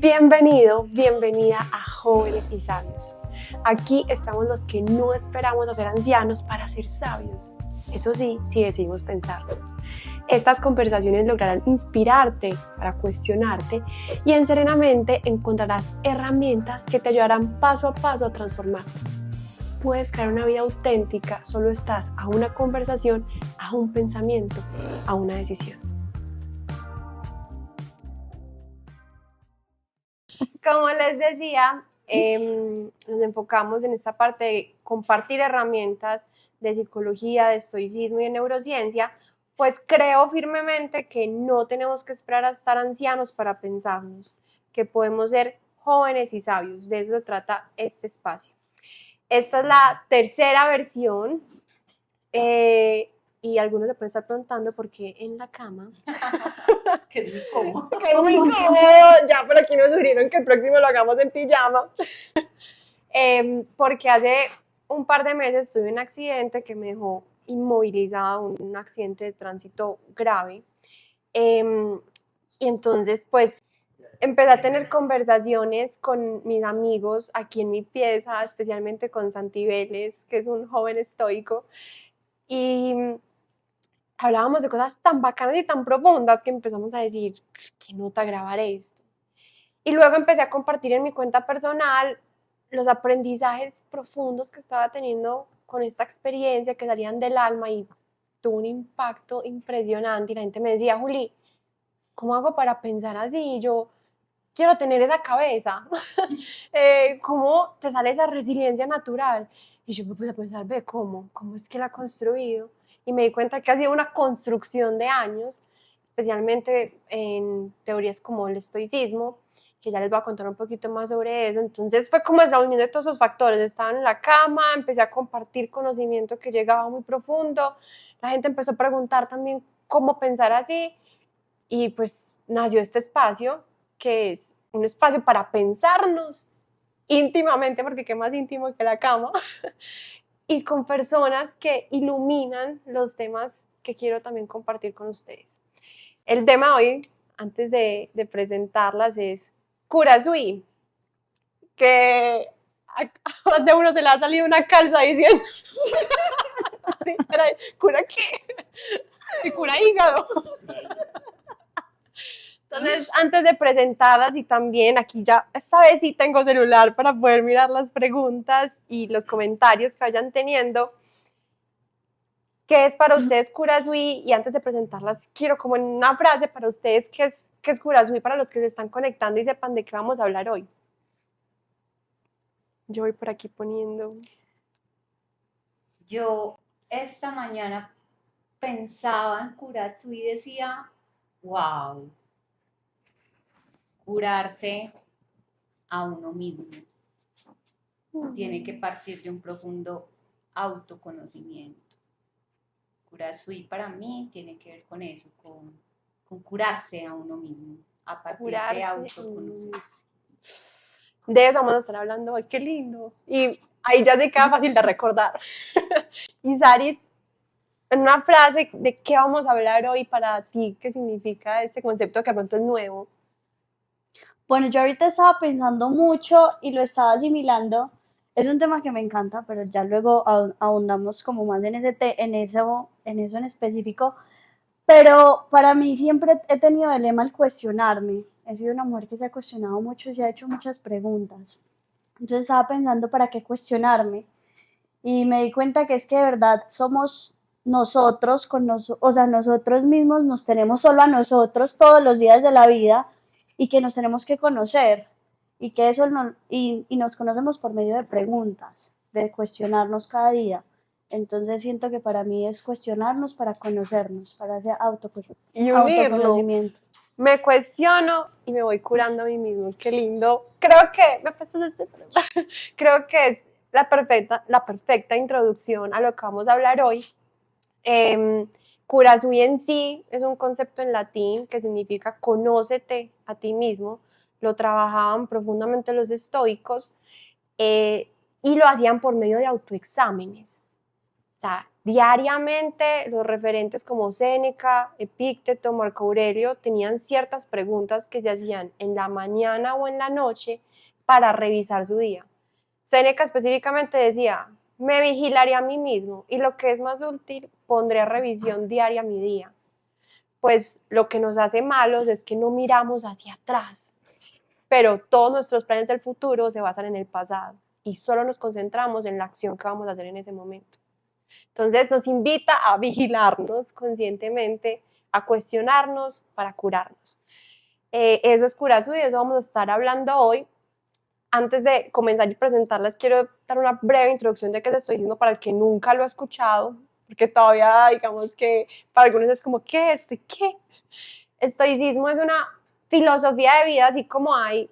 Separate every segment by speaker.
Speaker 1: Bienvenido, bienvenida a Jóvenes y Sabios. Aquí estamos los que no esperamos a ser ancianos para ser sabios. Eso sí, si decidimos pensarlos. Estas conversaciones lograrán inspirarte para cuestionarte y en Serenamente encontrarás herramientas que te ayudarán paso a paso a transformarte. Puedes crear una vida auténtica, solo estás a una conversación, a un pensamiento, a una decisión. Como les decía, nos enfocamos en esta parte de compartir herramientas de psicología, de estoicismo y de neurociencia, pues creo firmemente que no tenemos que esperar a estar ancianos para pensarnos, que podemos ser jóvenes y sabios. De eso se trata este espacio. Esta es la tercera versión y algunos se pueden estar preguntando por qué en la cama.
Speaker 2: Que es muy cómodo.
Speaker 1: Que es muy cómodo. Ya por aquí nos sugirieron que el próximo lo hagamos en pijama. Porque hace un par de meses tuve un accidente que me dejó inmovilizada, un accidente de tránsito grave. Y entonces, pues, empecé a tener conversaciones con mis amigos aquí en mi pieza, especialmente con Santi Vélez, que es un joven estoico, y hablábamos de cosas tan bacanas y tan profundas que empezamos a decir, ¿qué nota grabar esto? Y luego empecé a compartir en mi cuenta personal los aprendizajes profundos que estaba teniendo con esta experiencia que salían del alma y tuvo un impacto impresionante. Y la gente me decía, Juli, ¿cómo hago para pensar así? Y yo quiero tener esa cabeza. ¿Cómo te sale esa resiliencia natural? Y yo me puse a pensar, ve, ¿cómo es que la he construido? Y me di cuenta que ha sido una construcción de años, especialmente en teorías como el estoicismo, que ya les voy a contar un poquito más sobre eso. Entonces fue como esa unión de todos esos factores. Estaba en la cama, empecé a compartir conocimiento que llegaba muy profundo, la gente empezó a preguntar también cómo pensar así, y pues nació este espacio, que es un espacio para pensarnos íntimamente, porque qué más íntimo que la cama, y con personas que iluminan los temas que quiero también compartir con ustedes. El tema hoy, antes de presentarlas, es Curasui, que a más de uno se le ha salido una calza diciendo, ¿cura qué? ¿Cura hígado? Entonces, antes de presentarlas y también aquí ya, esta vez sí tengo celular para poder mirar las preguntas y los comentarios que vayan teniendo. ¿Qué es para ustedes Curasui? Y antes de presentarlas, quiero como en una frase para ustedes, qué es Curasui para los que se están conectando y sepan de qué vamos a hablar hoy? Yo voy por aquí poniendo.
Speaker 2: Yo esta mañana pensaba en Curasui y decía, wow, curarse a uno mismo tiene que partir de un profundo autoconocimiento. Curasui para mí tiene que ver con eso, con curarse a uno mismo, a partir de autoconocerse.
Speaker 1: De eso vamos a estar hablando hoy, qué lindo. Y ahí ya se queda fácil de recordar. Y Saris, en una frase, ¿de qué vamos a hablar hoy para ti? ¿Qué significa este concepto que de pronto es nuevo?
Speaker 3: Bueno, yo ahorita estaba pensando mucho y lo estaba asimilando. Es un tema que me encanta, pero ya luego ahondamos como más en eso en específico. Pero para mí siempre he tenido el lema el cuestionarme. He sido una mujer que se ha cuestionado mucho y se ha hecho muchas preguntas. Entonces estaba pensando para qué cuestionarme y me di cuenta que es que de verdad somos nosotros, o sea, nosotros mismos nos tenemos solo a nosotros todos los días de la vida y que nos tenemos que conocer y que eso y nos conocemos por medio de preguntas, de cuestionarnos cada día. Entonces siento que para mí es cuestionarnos para conocernos, para ese autoconocimiento.
Speaker 1: Me cuestiono y me voy curando a mí mismo. Qué lindo. Creo que es la perfecta introducción a lo que vamos a hablar hoy. Curasui en sí es un concepto en latín que significa conócete a ti mismo. Lo trabajaban profundamente los estoicos y lo hacían por medio de autoexámenes. O sea, Diariamente los referentes como Séneca, Epícteto, Marco Aurelio tenían ciertas preguntas que se hacían en la mañana o en la noche para revisar su día. Séneca específicamente decía, me vigilaré a mí mismo y lo que es más útil, pondré a revisión diaria mi día. Pues lo que nos hace malos es que no miramos hacia atrás, pero todos nuestros planes del futuro se basan en el pasado y solo nos concentramos en la acción que vamos a hacer en ese momento. Entonces nos invita a vigilarnos conscientemente, a cuestionarnos para curarnos. Eso es Curazu y de eso vamos a estar hablando hoy. Antes de comenzar y presentarles, quiero dar una breve introducción de qué es estoicismo para el que nunca lo ha escuchado, porque todavía, digamos que para algunos es como, ¿qué? ¿Qué? Estoicismo es una filosofía de vida, así como hay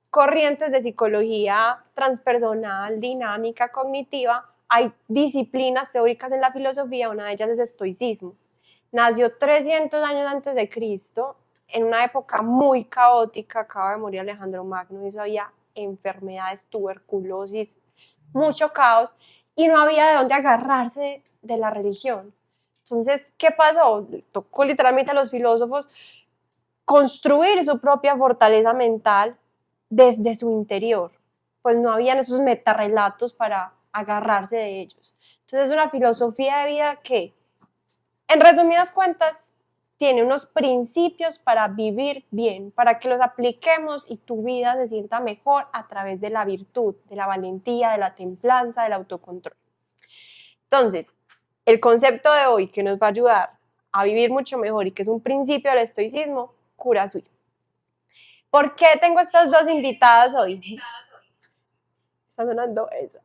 Speaker 1: corrientes de psicología transpersonal, dinámica, cognitiva, hay disciplinas teóricas en la filosofía, una de ellas es estoicismo. Nació 300 años antes de Cristo, en una época muy caótica, acaba de morir Alejandro Magno, y eso había enfermedades, tuberculosis, mucho caos, y no había de dónde agarrarse de la religión. Entonces, ¿qué pasó? Tocó literalmente a los filósofos construir su propia fortaleza mental desde su interior, pues no habían esos metarrelatos para agarrarse de ellos. Entonces es una filosofía de vida que, en resumidas cuentas, tiene unos principios para vivir bien, para que los apliquemos y tu vida se sienta mejor a través de la virtud, de la valentía, de la templanza, del autocontrol. Entonces, el concepto de hoy que nos va a ayudar a vivir mucho mejor y que es un principio del estoicismo, Curazu. ¿Por qué tengo estas dos invitadas hoy? Está sonando eso.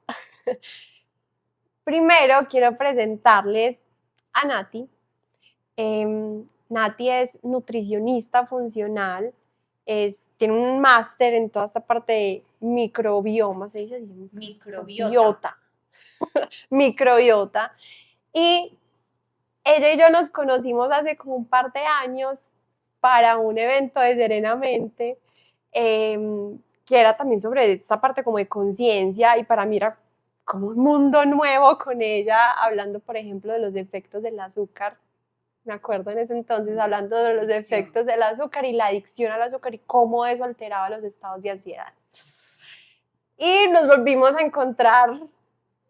Speaker 1: Primero, quiero presentarles a Nati. Nati es nutricionista funcional, tiene un máster en toda esta parte de microbioma, ¿se dice así?
Speaker 2: Microbiota.
Speaker 1: Microbiota. Y ella y yo nos conocimos hace como un par de años para un evento de Serenamente, que era también sobre esa parte como de conciencia, y para mí era como un mundo nuevo con ella, hablando, por ejemplo, de los efectos del azúcar. Me acuerdo en ese entonces hablando de los efectos del azúcar y la adicción al azúcar y cómo eso alteraba los estados de ansiedad. Y nos volvimos a encontrar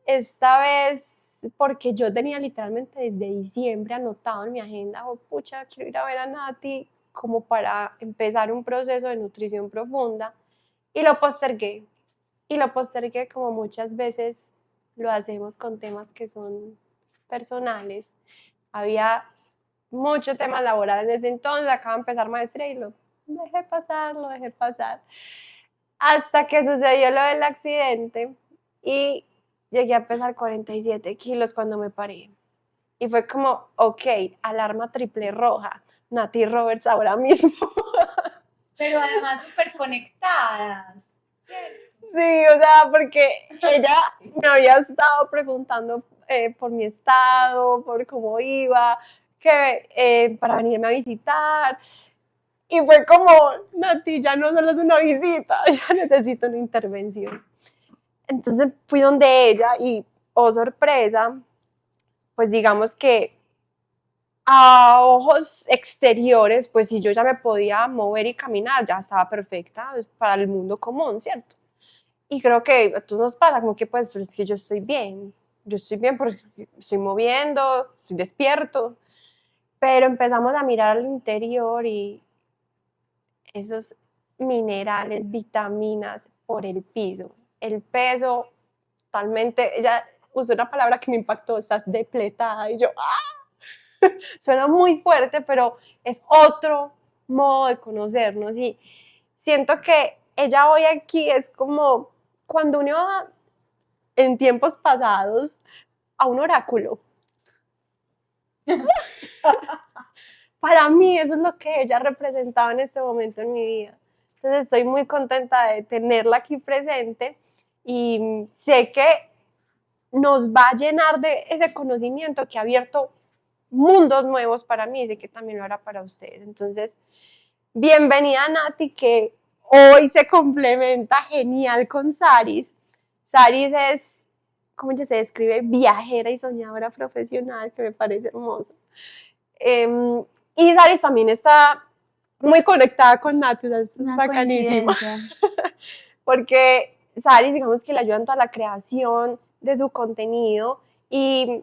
Speaker 1: esta vez porque yo tenía literalmente desde diciembre anotado en mi agenda, oh, pucha, quiero ir a ver a Nati como para empezar un proceso de nutrición profunda, y lo postergué. Y lo postergué como muchas veces lo hacemos con temas que son personales. Había mucho tema laboral en ese entonces, acaba de empezar maestría y lo dejé pasar, hasta que sucedió lo del accidente y llegué a pesar 47 kilos cuando me paré. Y fue como, ok, alarma triple roja, Nati Roberts ahora mismo.
Speaker 2: Pero además súper conectadas.
Speaker 1: Sí, o sea, porque ella me había estado preguntando por mi estado, por cómo iba, que para venirme a visitar. Y fue como, Nati, ya no solo es una visita, ya necesito una intervención. Entonces fui donde ella y, oh sorpresa, pues digamos que a ojos exteriores, pues si yo ya me podía mover y caminar, ya estaba perfecta, pues, para el mundo común, ¿cierto? Y creo que a todos nos pasa, como que pues, pero es que yo estoy bien porque estoy moviendo, estoy despierto, pero empezamos a mirar al interior y esos minerales, vitaminas por el piso, el peso, totalmente, ella usó una palabra que me impactó, estás depletada, y yo, ¡ah! Suena muy fuerte, pero es otro modo de conocernos, y siento que ella hoy aquí es como cuando uno va en tiempos pasados a un oráculo. Para mí eso es lo que ella representaba en este momento en mi vida. Entonces estoy muy contenta de tenerla aquí presente y sé que nos va a llenar de ese conocimiento que ha abierto mundos nuevos para mí y sé que también lo hará para ustedes. Entonces, bienvenida Nati, que hoy se complementa genial con Saris. Saris es como ella se describe, viajera y soñadora profesional, que me parece hermoso. Y Saris también está muy conectada con Nati, es
Speaker 3: Una
Speaker 1: bacanísimo.
Speaker 3: coincidencia.
Speaker 1: Porque Saris, digamos que le ayuda en toda la creación de su contenido y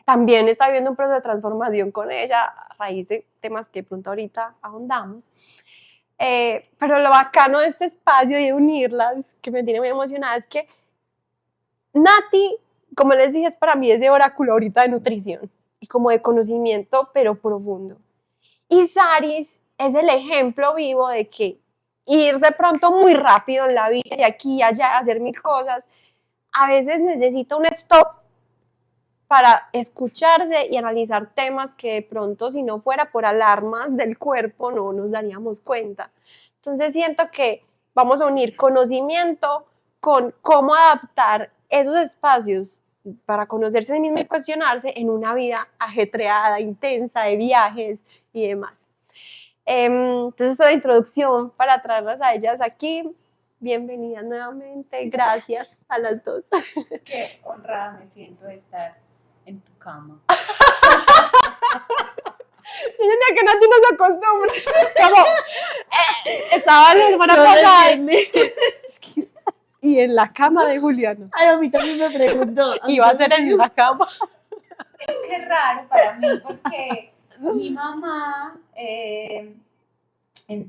Speaker 1: también está viviendo un proceso de transformación con ella a raíz de temas que de pronto ahorita ahondamos. Pero lo bacano de este espacio y de unirlas, que me tiene muy emocionada, es que Nati, como les dije, para mí es de oráculo ahorita de nutrición y como de conocimiento, pero profundo. Y Saris es el ejemplo vivo de que ir de pronto muy rápido en la vida, de aquí y allá, hacer mil cosas, a veces necesita un stop para escucharse y analizar temas que de pronto, si no fuera por alarmas del cuerpo, no nos daríamos cuenta. Entonces siento que vamos a unir conocimiento con cómo adaptar esos espacios para conocerse a sí mismo y cuestionarse en una vida ajetreada, intensa, de viajes y demás. Entonces, esta introducción para traerlas a ellas aquí. Bienvenidas nuevamente. Gracias a las dos.
Speaker 2: Qué honrada me siento de estar en tu cama.
Speaker 1: Yo sentía que Nati no se acostumbra. Es como, estaba la semana pasada. Y en la cama de Juliano.
Speaker 3: Ay, a mí también me preguntó.
Speaker 1: Iba a ser en la cama.
Speaker 2: Qué raro para mí porque mi mamá,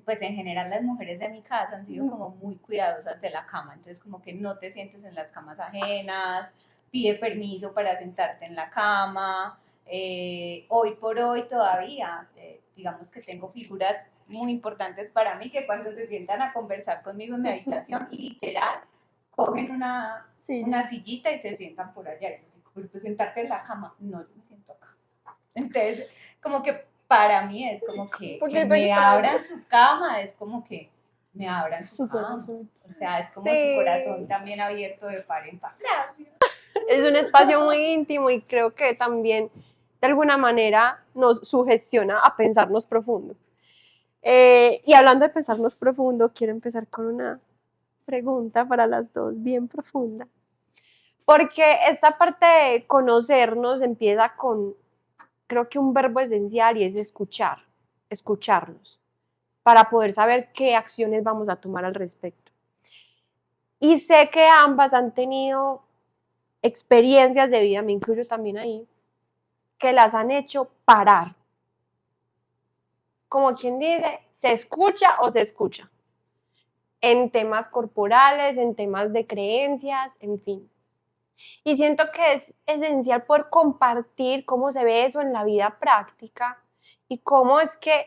Speaker 2: pues en general las mujeres de mi casa han sido como muy cuidadosas de la cama, entonces como que no te sientes en las camas ajenas, pide permiso para sentarte en la cama. Hoy por hoy todavía, digamos que tengo figuras muy importantes para mí que cuando se sientan a conversar conmigo en mi habitación, literal, cogen una sillita y se sientan por allá. Y yo digo, pues sentarte en la cama, no, yo me siento acá. Entonces, como que para mí es como que me abran su cama, es como que me abran su cama. Corazón. O sea, es como su corazón también abierto de par en par. Gracias.
Speaker 1: Es un espacio muy íntimo y creo que también de alguna manera nos sugestiona a pensarnos profundo. Y hablando de pensarnos profundo, quiero empezar con una pregunta para las dos, bien profunda. Porque esta parte de conocernos empieza con, creo que un verbo esencial y es escuchar, escucharnos, para poder saber qué acciones vamos a tomar al respecto. Y sé que ambas han tenido experiencias de vida, me incluyo también ahí, que las han hecho parar. Como quien dice, ¿se escucha o se escucha? En temas corporales, en temas de creencias, en fin. Y siento que es esencial poder compartir cómo se ve eso en la vida práctica y cómo es que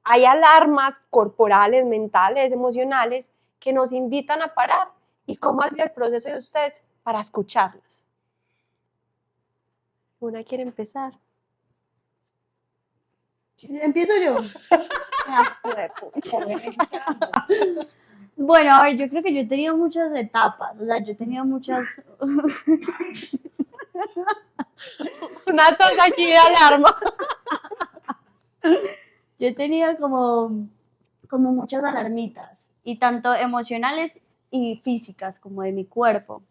Speaker 1: hay alarmas corporales, mentales, emocionales que nos invitan a parar y cómo ha sido el proceso de ustedes para escucharlas. ¿Una quiere empezar?
Speaker 3: ¿Empiezo yo? Bueno, a ver, yo creo que yo he tenido muchas etapas, o sea, yo he tenido muchas...
Speaker 1: Una tos aquí de alarma.
Speaker 3: Yo he tenido como muchas alarmitas, y tanto emocionales y físicas como de mi cuerpo.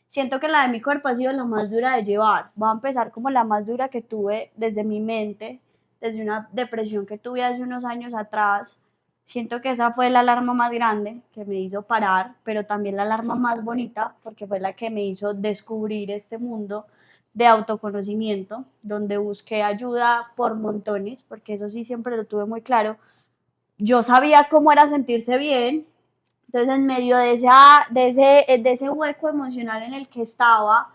Speaker 3: Siento que la de mi cuerpo ha sido la más dura de llevar. Voy a empezar como la más dura que tuve desde mi mente, desde una depresión que tuve hace unos años atrás. Siento que esa fue la alarma más grande que me hizo parar, pero también la alarma más bonita, porque fue la que me hizo descubrir este mundo de autoconocimiento, donde busqué ayuda por montones, porque eso sí siempre lo tuve muy claro. Yo sabía cómo era sentirse bien, entonces en medio de ese hueco emocional en el que estaba,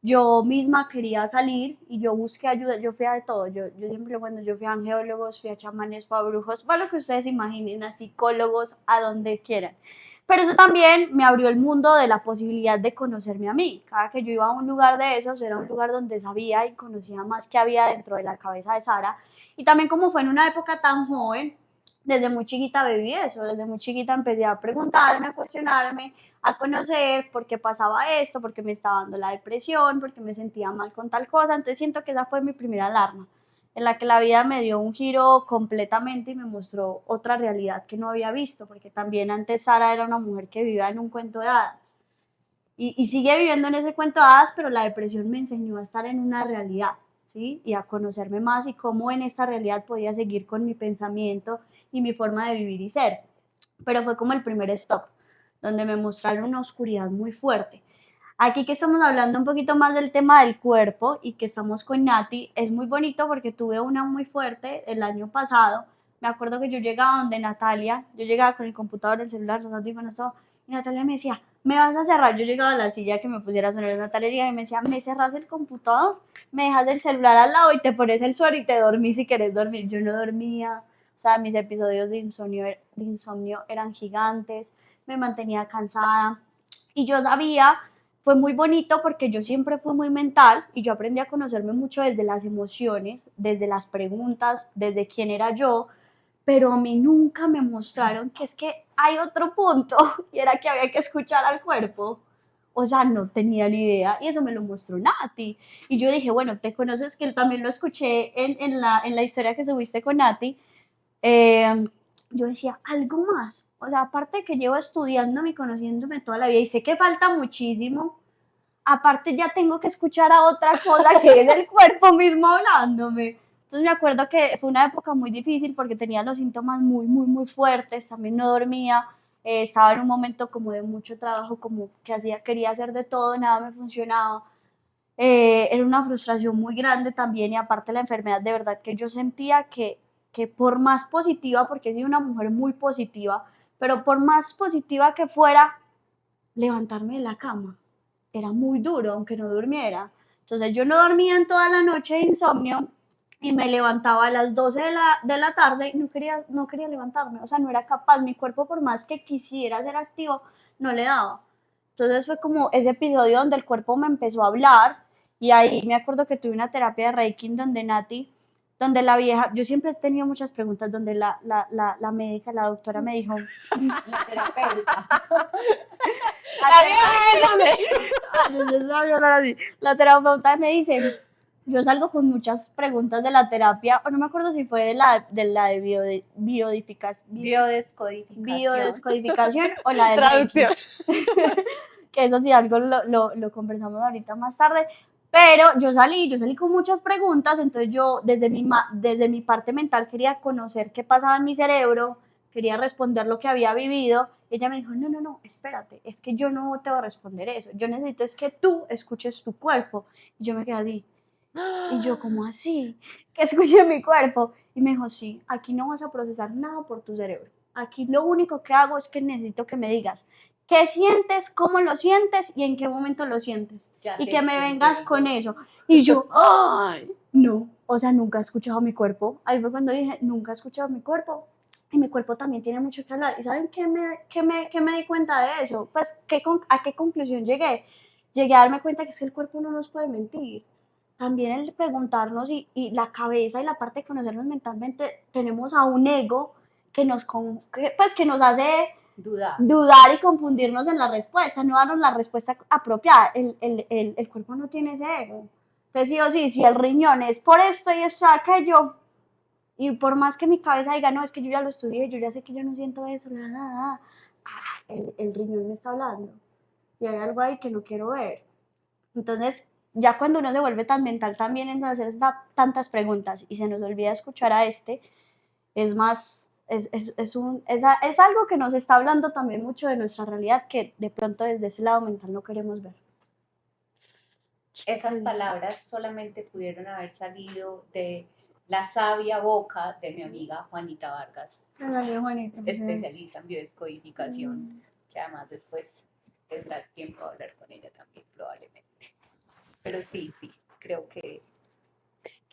Speaker 3: yo misma quería salir y yo busqué ayuda, yo fui a de todo, yo siempre cuando yo fui a angeólogos, fui a chamanes, fui a brujos, para lo que ustedes imaginen, a psicólogos, a donde quieran. Pero eso también me abrió el mundo de la posibilidad de conocerme a mí. Cada que yo iba a un lugar de esos, era un lugar donde sabía y conocía más que había dentro de la cabeza de Sara. Y también como fue en una época tan joven, desde muy chiquita viví eso, desde muy chiquita empecé a preguntarme, a cuestionarme, a conocer por qué pasaba esto, por qué me estaba dando la depresión, por qué me sentía mal con tal cosa. Entonces siento que esa fue mi primera alarma, en la que la vida me dio un giro completamente y me mostró otra realidad que no había visto, porque también antes Sara era una mujer que vivía en un cuento de hadas. y sigue viviendo en ese cuento de hadas, pero la depresión me enseñó a estar en una realidad, ¿sí? Y a conocerme más y cómo en esta realidad podía seguir con mi pensamiento y mi forma de vivir y ser. Pero fue como el primer stop, donde me mostraron una oscuridad muy fuerte. Aquí que estamos hablando un poquito más del tema del cuerpo y que estamos con Nati, es muy bonito porque tuve una muy fuerte el año pasado. Me acuerdo que yo llegaba donde Natalia, yo llegaba con el computador, el celular, los audífonos, todo, y Natalia me decía, ¿me vas a cerrar? Yo llegaba a la silla que me pusiera a sonar, Natalia y me decía, ¿me cerras el computador? ¿Me dejas el celular al lado y te pones el suero y te dormís si querés dormir? Yo no dormía, o sea, mis episodios de insomnio eran gigantes, me mantenía cansada y yo sabía, fue muy bonito porque yo siempre fui muy mental y yo aprendí a conocerme mucho desde las emociones, desde las preguntas, desde quién era yo, pero a mí nunca me mostraron que es que hay otro punto y era que había que escuchar al cuerpo. O sea, no tenía ni idea y eso me lo mostró Nati. Y yo dije, bueno, te conoces, que también lo escuché en la historia que subiste con Nati. eh, yo decía, algo más. O sea, aparte de que llevo estudiándome y conociéndome toda la vida y sé que falta muchísimo, aparte ya tengo que escuchar a otra cosa que es el cuerpo mismo hablándome. Entonces me acuerdo que fue una época muy difícil porque tenía los síntomas muy, muy, muy fuertes, también no dormía, estaba en un momento como de mucho trabajo, como que quería hacer de todo, nada me funcionaba. Era una frustración muy grande también y aparte la enfermedad, de verdad que yo sentía que por más positiva, porque he sido una mujer muy positiva, pero por más positiva que fuera, levantarme de la cama era muy duro, aunque no durmiera. Entonces yo no dormía en toda la noche de insomnio y me levantaba a las 12 de la tarde y no quería levantarme, o sea, no era capaz, mi cuerpo por más que quisiera ser activo, no le daba. Entonces fue como ese episodio donde el cuerpo me empezó a hablar y ahí me acuerdo que tuve una terapia de Reiki donde Nati, donde la vieja, yo siempre he tenido muchas preguntas, donde la médica, la doctora me dijo,
Speaker 2: La terapeuta.
Speaker 3: La terapeuta me dice, yo salgo con muchas preguntas de la terapia, o no me acuerdo si fue de
Speaker 2: Biodescodificación.
Speaker 3: biodescodificación o la del Reiki.
Speaker 1: Traducción.
Speaker 3: Que eso sí, algo lo conversamos ahorita más tarde, pero yo salí con muchas preguntas, entonces yo desde mi parte mental quería conocer qué pasaba en mi cerebro, quería responder lo que había vivido. Ella me dijo, no, espérate, es que yo no te voy a responder eso, yo necesito es que tú escuches tu cuerpo. Y yo me quedé así, y yo, ¿cómo así? Que escuche mi cuerpo. Y me dijo, sí, aquí no vas a procesar nada por tu cerebro. Aquí lo único que hago es que necesito que me digas qué sientes, cómo lo sientes y en qué momento lo sientes.
Speaker 2: Ya
Speaker 3: Y
Speaker 2: sé
Speaker 3: que me
Speaker 2: quién
Speaker 3: vengas
Speaker 2: te
Speaker 3: con
Speaker 2: dijo.
Speaker 3: eso. Y yo, ¡ay! No, o sea, nunca he escuchado mi cuerpo. Ahí fue cuando dije, nunca he escuchado mi cuerpo. Y mi cuerpo también tiene mucho que hablar. ¿Y saben qué me di cuenta de eso? Pues, ¿a qué conclusión llegué? Llegué a darme cuenta que es que el cuerpo no nos puede mentir. También el preguntarnos y la cabeza y la parte de conocernos mentalmente, tenemos a un ego que nos hace
Speaker 2: Dudar.
Speaker 3: dudar y confundirnos en la respuesta, no darnos la respuesta apropiada. El cuerpo no tiene ese ego. Entonces, sí o sí, si el riñón es por esto y esto, aquello, y por más que mi cabeza diga, no, es que yo ya lo estudié, yo ya sé que yo no siento eso, el riñón me está hablando. Y hay algo ahí que no quiero ver. Entonces, ya cuando uno se vuelve tan mental también en hacer tantas preguntas y se nos olvida escuchar a es más, es algo que nos está hablando también mucho de nuestra realidad que de pronto desde ese lado mental no queremos ver.
Speaker 2: Esas palabras solamente pudieron haber salido de la sabia boca de mi amiga Juanita Vargas, especialista en biodescodificación, que además después tendrás tiempo de hablar con ella también, probablemente. Pero sí, creo que...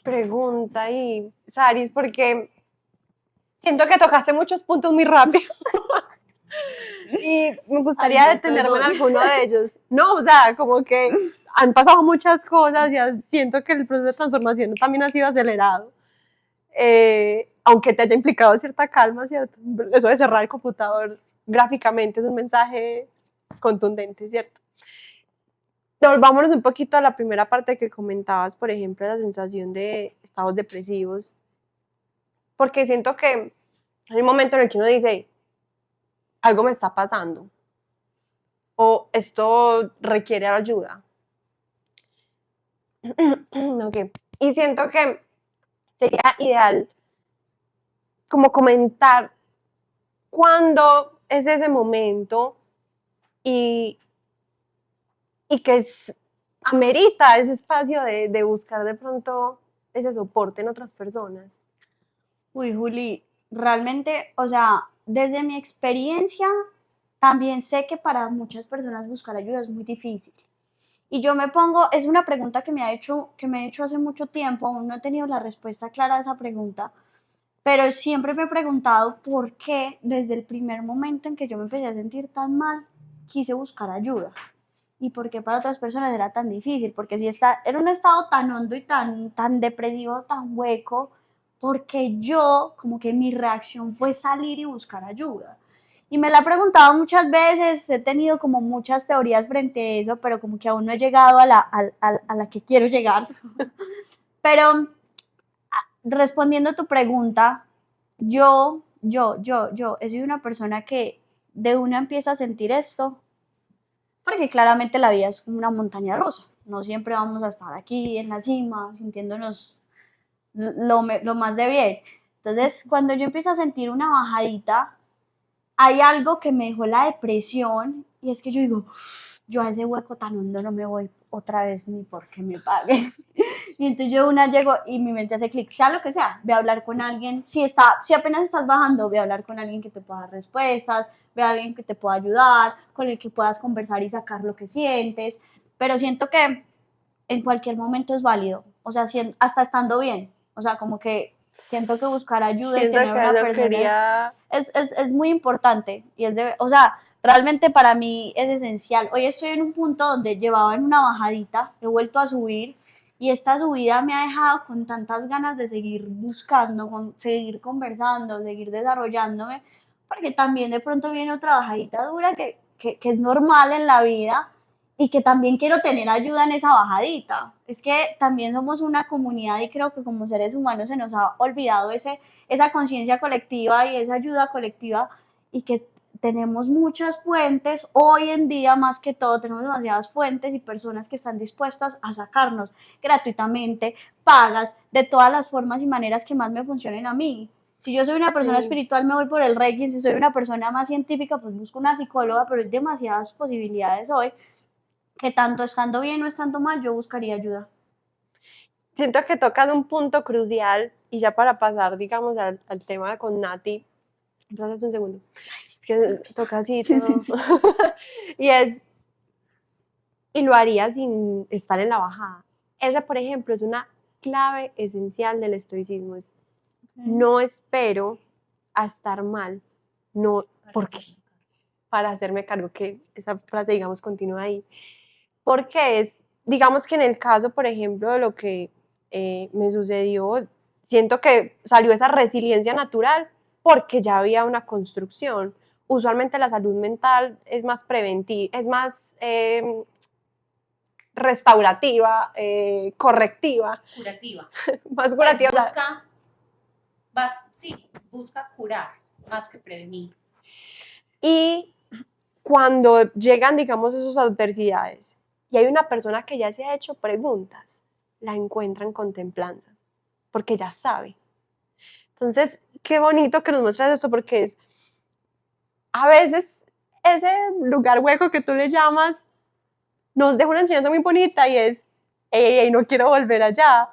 Speaker 1: Pregunta y Saris, porque siento que tocaste muchos puntos muy rápido y me gustaría
Speaker 3: Ay, no,
Speaker 1: detenerme en
Speaker 3: perdón.
Speaker 1: alguno de ellos. No, o sea, como que han pasado muchas cosas y siento que el proceso de transformación también ha sido acelerado. Aunque te haya implicado cierta calma, ¿cierto? Eso de cerrar el computador gráficamente es un mensaje contundente, ¿cierto? Volvámonos un poquito a la primera parte que comentabas, por ejemplo, la sensación de estados depresivos, porque siento que hay un momento en el que uno dice, algo me está pasando. o esto requiere ayuda. Ok. Y siento que sería ideal como comentar cuándo es ese momento y que amerita ese espacio de buscar de pronto ese soporte en otras personas.
Speaker 3: Uy, Juli, realmente, o sea, desde mi experiencia, también sé que para muchas personas buscar ayuda es muy difícil. Y yo me pongo, es una pregunta que me he hecho hace mucho tiempo, aún no he tenido la respuesta clara a esa pregunta, pero siempre me he preguntado por qué desde el primer momento en que yo me empecé a sentir tan mal, quise buscar ayuda. Y por qué para otras personas era tan difícil, porque si está en un estado tan hondo y tan depresivo, tan hueco, porque yo, como que mi reacción fue salir y buscar ayuda. Y me la he preguntado muchas veces, he tenido como muchas teorías frente a eso, pero como que aún no he llegado a la que quiero llegar. Pero respondiendo a tu pregunta, yo he sido una persona que de una empieza a sentir esto, porque claramente la vida es como una montaña rusa. No siempre vamos a estar aquí en la cima, sintiéndonos lo más de bien. Entonces, cuando yo empiezo a sentir una bajadita, hay algo que me dejó la depresión y es que yo digo, yo a ese hueco tan hondo no me voy otra vez ni porque me paguen. Y entonces yo una llego y mi mente hace clic, sea lo que sea, ve a hablar con alguien, si apenas estás bajando, ve a hablar con alguien que te pueda dar respuestas, ve a alguien que te pueda ayudar, con el que puedas conversar y sacar lo que sientes, pero siento que en cualquier momento es válido, o sea, hasta estando bien, o sea, como que siento que buscar ayuda y
Speaker 1: Siento
Speaker 3: tener
Speaker 1: que
Speaker 3: una
Speaker 1: eso
Speaker 3: persona
Speaker 1: quería...
Speaker 3: es muy importante y o sea, realmente para mí es esencial. Hoy estoy en un punto donde llevaba en una bajadita, he vuelto a subir y esta subida me ha dejado con tantas ganas de seguir buscando, seguir conversando, seguir desarrollándome, porque también de pronto viene otra bajadita dura que es normal en la vida y que también quiero tener ayuda en esa bajadita. Es que también somos una comunidad y creo que como seres humanos se nos ha olvidado esa conciencia colectiva y esa ayuda colectiva y que tenemos muchas fuentes, hoy en día más que todo tenemos demasiadas fuentes y personas que están dispuestas a sacarnos gratuitamente, pagas, de todas las formas y maneras que más me funcionen a mí. Si yo soy una persona espiritual me voy por el Reiki, si soy una persona más científica pues busco una psicóloga, pero hay demasiadas posibilidades hoy que tanto estando bien o estando mal yo buscaría ayuda.
Speaker 1: Siento que tocan un punto crucial y ya para pasar, digamos, al tema con Nati, entonces un segundo, que toca así todo. Y lo haría sin estar en la bajada. Esa, por ejemplo, es una clave esencial del estoicismo, es no espero a estar mal, no, porque para hacerme cargo, que esa frase, digamos, continúa ahí, porque digamos que en el caso, por ejemplo, de lo que me sucedió, siento que salió esa resiliencia natural porque ya había una construcción. Usualmente la salud mental es más preventiva, es más restaurativa, correctiva.
Speaker 2: Curativa.
Speaker 1: Más curativa.
Speaker 2: Busca curar más que prevenir.
Speaker 1: Y cuando llegan, digamos, esas adversidades y hay una persona que ya se ha hecho preguntas, la encuentran con templanza, porque ya sabe. Entonces, qué bonito que nos muestras esto, porque a veces ese lugar hueco que tú le llamas nos deja una enseñanza muy bonita y es, hey, no quiero volver allá.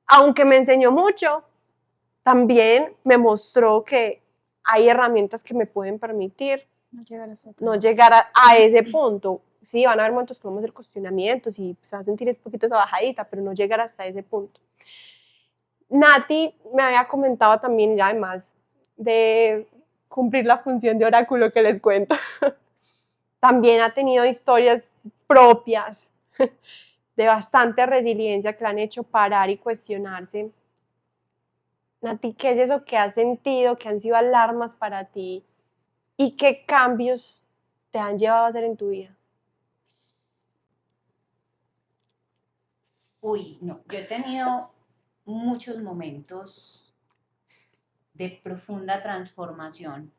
Speaker 1: Aunque me enseñó mucho, también me mostró que hay herramientas que me pueden permitir no llegar a ese punto. Sí, van a haber momentos que vamos a hacer cuestionamientos y se va a sentir un poquito esa bajadita, pero no llegar hasta ese punto. Nati me había comentado también, ya además de cumplir la función de oráculo que les cuento, también ha tenido historias propias de bastante resiliencia que la han hecho parar y cuestionarse. Nati, ¿qué es eso que has sentido, que han sido alarmas para ti y qué cambios te han llevado a hacer en tu vida?
Speaker 2: Uy, no, yo he tenido muchos momentos de profunda transformación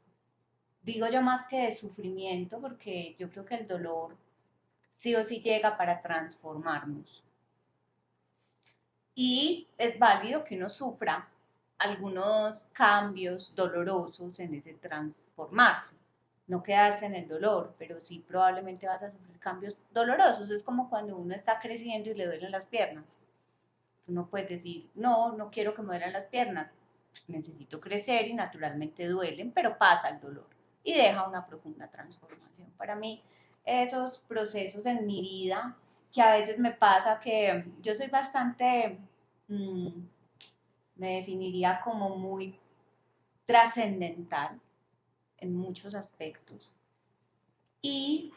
Speaker 2: digo yo más que de sufrimiento, porque yo creo que el dolor sí o sí llega para transformarnos. Y es válido que uno sufra algunos cambios dolorosos en ese transformarse. No quedarse en el dolor, pero sí probablemente vas a sufrir cambios dolorosos. Es como cuando uno está creciendo y le duelen las piernas. Tú no puedes decir, no, no quiero que me duelan las piernas. Pues necesito crecer y naturalmente duelen, pero pasa el dolor y deja una profunda transformación. Para mí, esos procesos en mi vida, que a veces me pasa que yo soy bastante, mmm, me definiría como muy trascendental en muchos aspectos. Y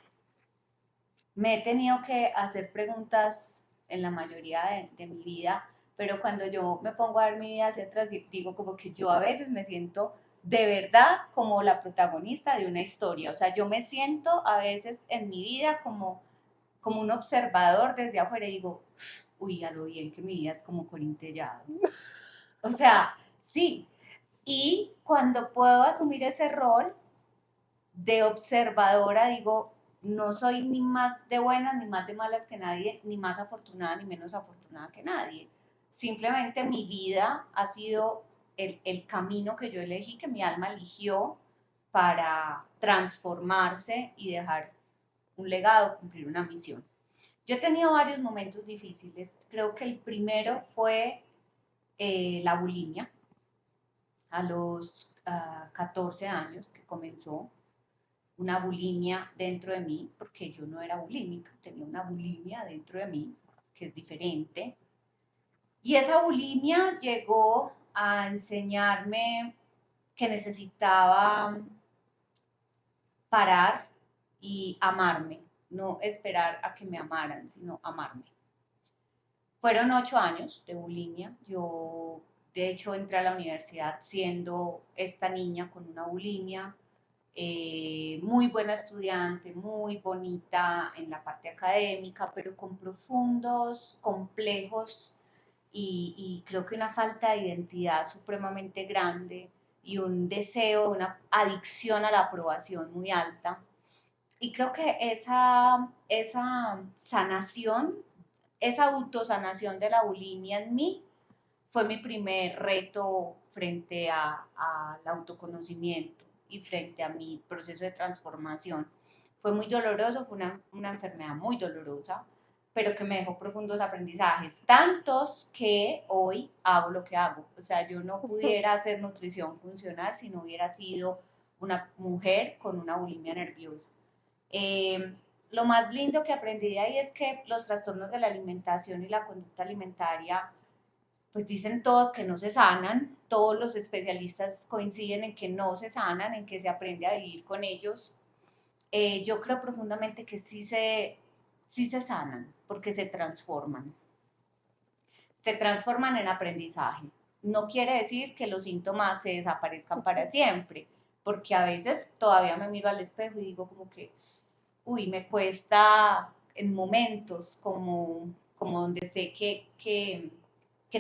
Speaker 2: me he tenido que hacer preguntas en la mayoría de mi vida, pero cuando yo me pongo a ver mi vida hacia atrás, digo como que yo a veces me siento de verdad como la protagonista de una historia. O sea, yo me siento a veces en mi vida como un observador desde afuera y digo, uy, a lo bien que mi vida es como Corín Tellado. O sea, sí. Y cuando puedo asumir ese rol de observadora, digo, no soy ni más de buenas ni más de malas que nadie, ni más afortunada ni menos afortunada que nadie. Simplemente mi vida ha sido el camino que yo elegí, que mi alma eligió para transformarse y dejar un legado, cumplir una misión. Yo he tenido varios momentos difíciles. Creo que el primero fue la bulimia a los 14 años que comenzó una bulimia dentro de mí, porque yo no era bulímica, tenía una bulimia dentro de mí, que es diferente. Y esa bulimia llegó a enseñarme que necesitaba parar y amarme, no esperar a que me amaran, sino amarme. Fueron 8 años de bulimia. Yo, de hecho, entré a la universidad siendo esta niña con una bulimia. Muy buena estudiante, muy bonita en la parte académica, pero con profundos complejos y creo que una falta de identidad supremamente grande y un deseo, una adicción a la aprobación muy alta. Y creo que esa sanación, esa autosanación de la bulimia en mí fue mi primer reto frente al autoconocimiento y frente a mi proceso de transformación. Fue muy doloroso, fue una enfermedad muy dolorosa, pero que me dejó profundos aprendizajes, tantos que hoy hago lo que hago. O sea, yo no pudiera hacer nutrición funcional si no hubiera sido una mujer con una bulimia nerviosa. Lo más lindo que aprendí de ahí es que los trastornos de la alimentación y la conducta alimentaria pues dicen todos que no se sanan, todos los especialistas coinciden en que no se sanan, en que se aprende a vivir con ellos. Yo creo profundamente que sí se sanan, porque se transforman en aprendizaje. No quiere decir que los síntomas se desaparezcan para siempre, porque a veces todavía me miro al espejo y digo como que, uy, me cuesta en momentos como donde sé que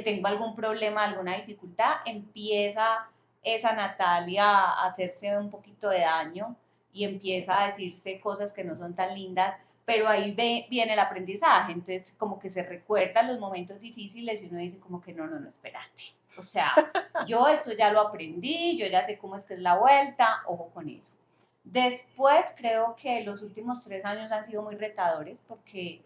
Speaker 2: tengo algún problema, alguna dificultad, empieza esa Natalia a hacerse un poquito de daño y empieza a decirse cosas que no son tan lindas, pero ahí viene el aprendizaje, entonces como que se recuerdan los momentos difíciles y uno dice como que no, no, no, espérate, o sea, yo esto ya lo aprendí, yo ya sé cómo es que es la vuelta, ojo con eso. Después creo que los últimos 3 años han sido muy retadores porque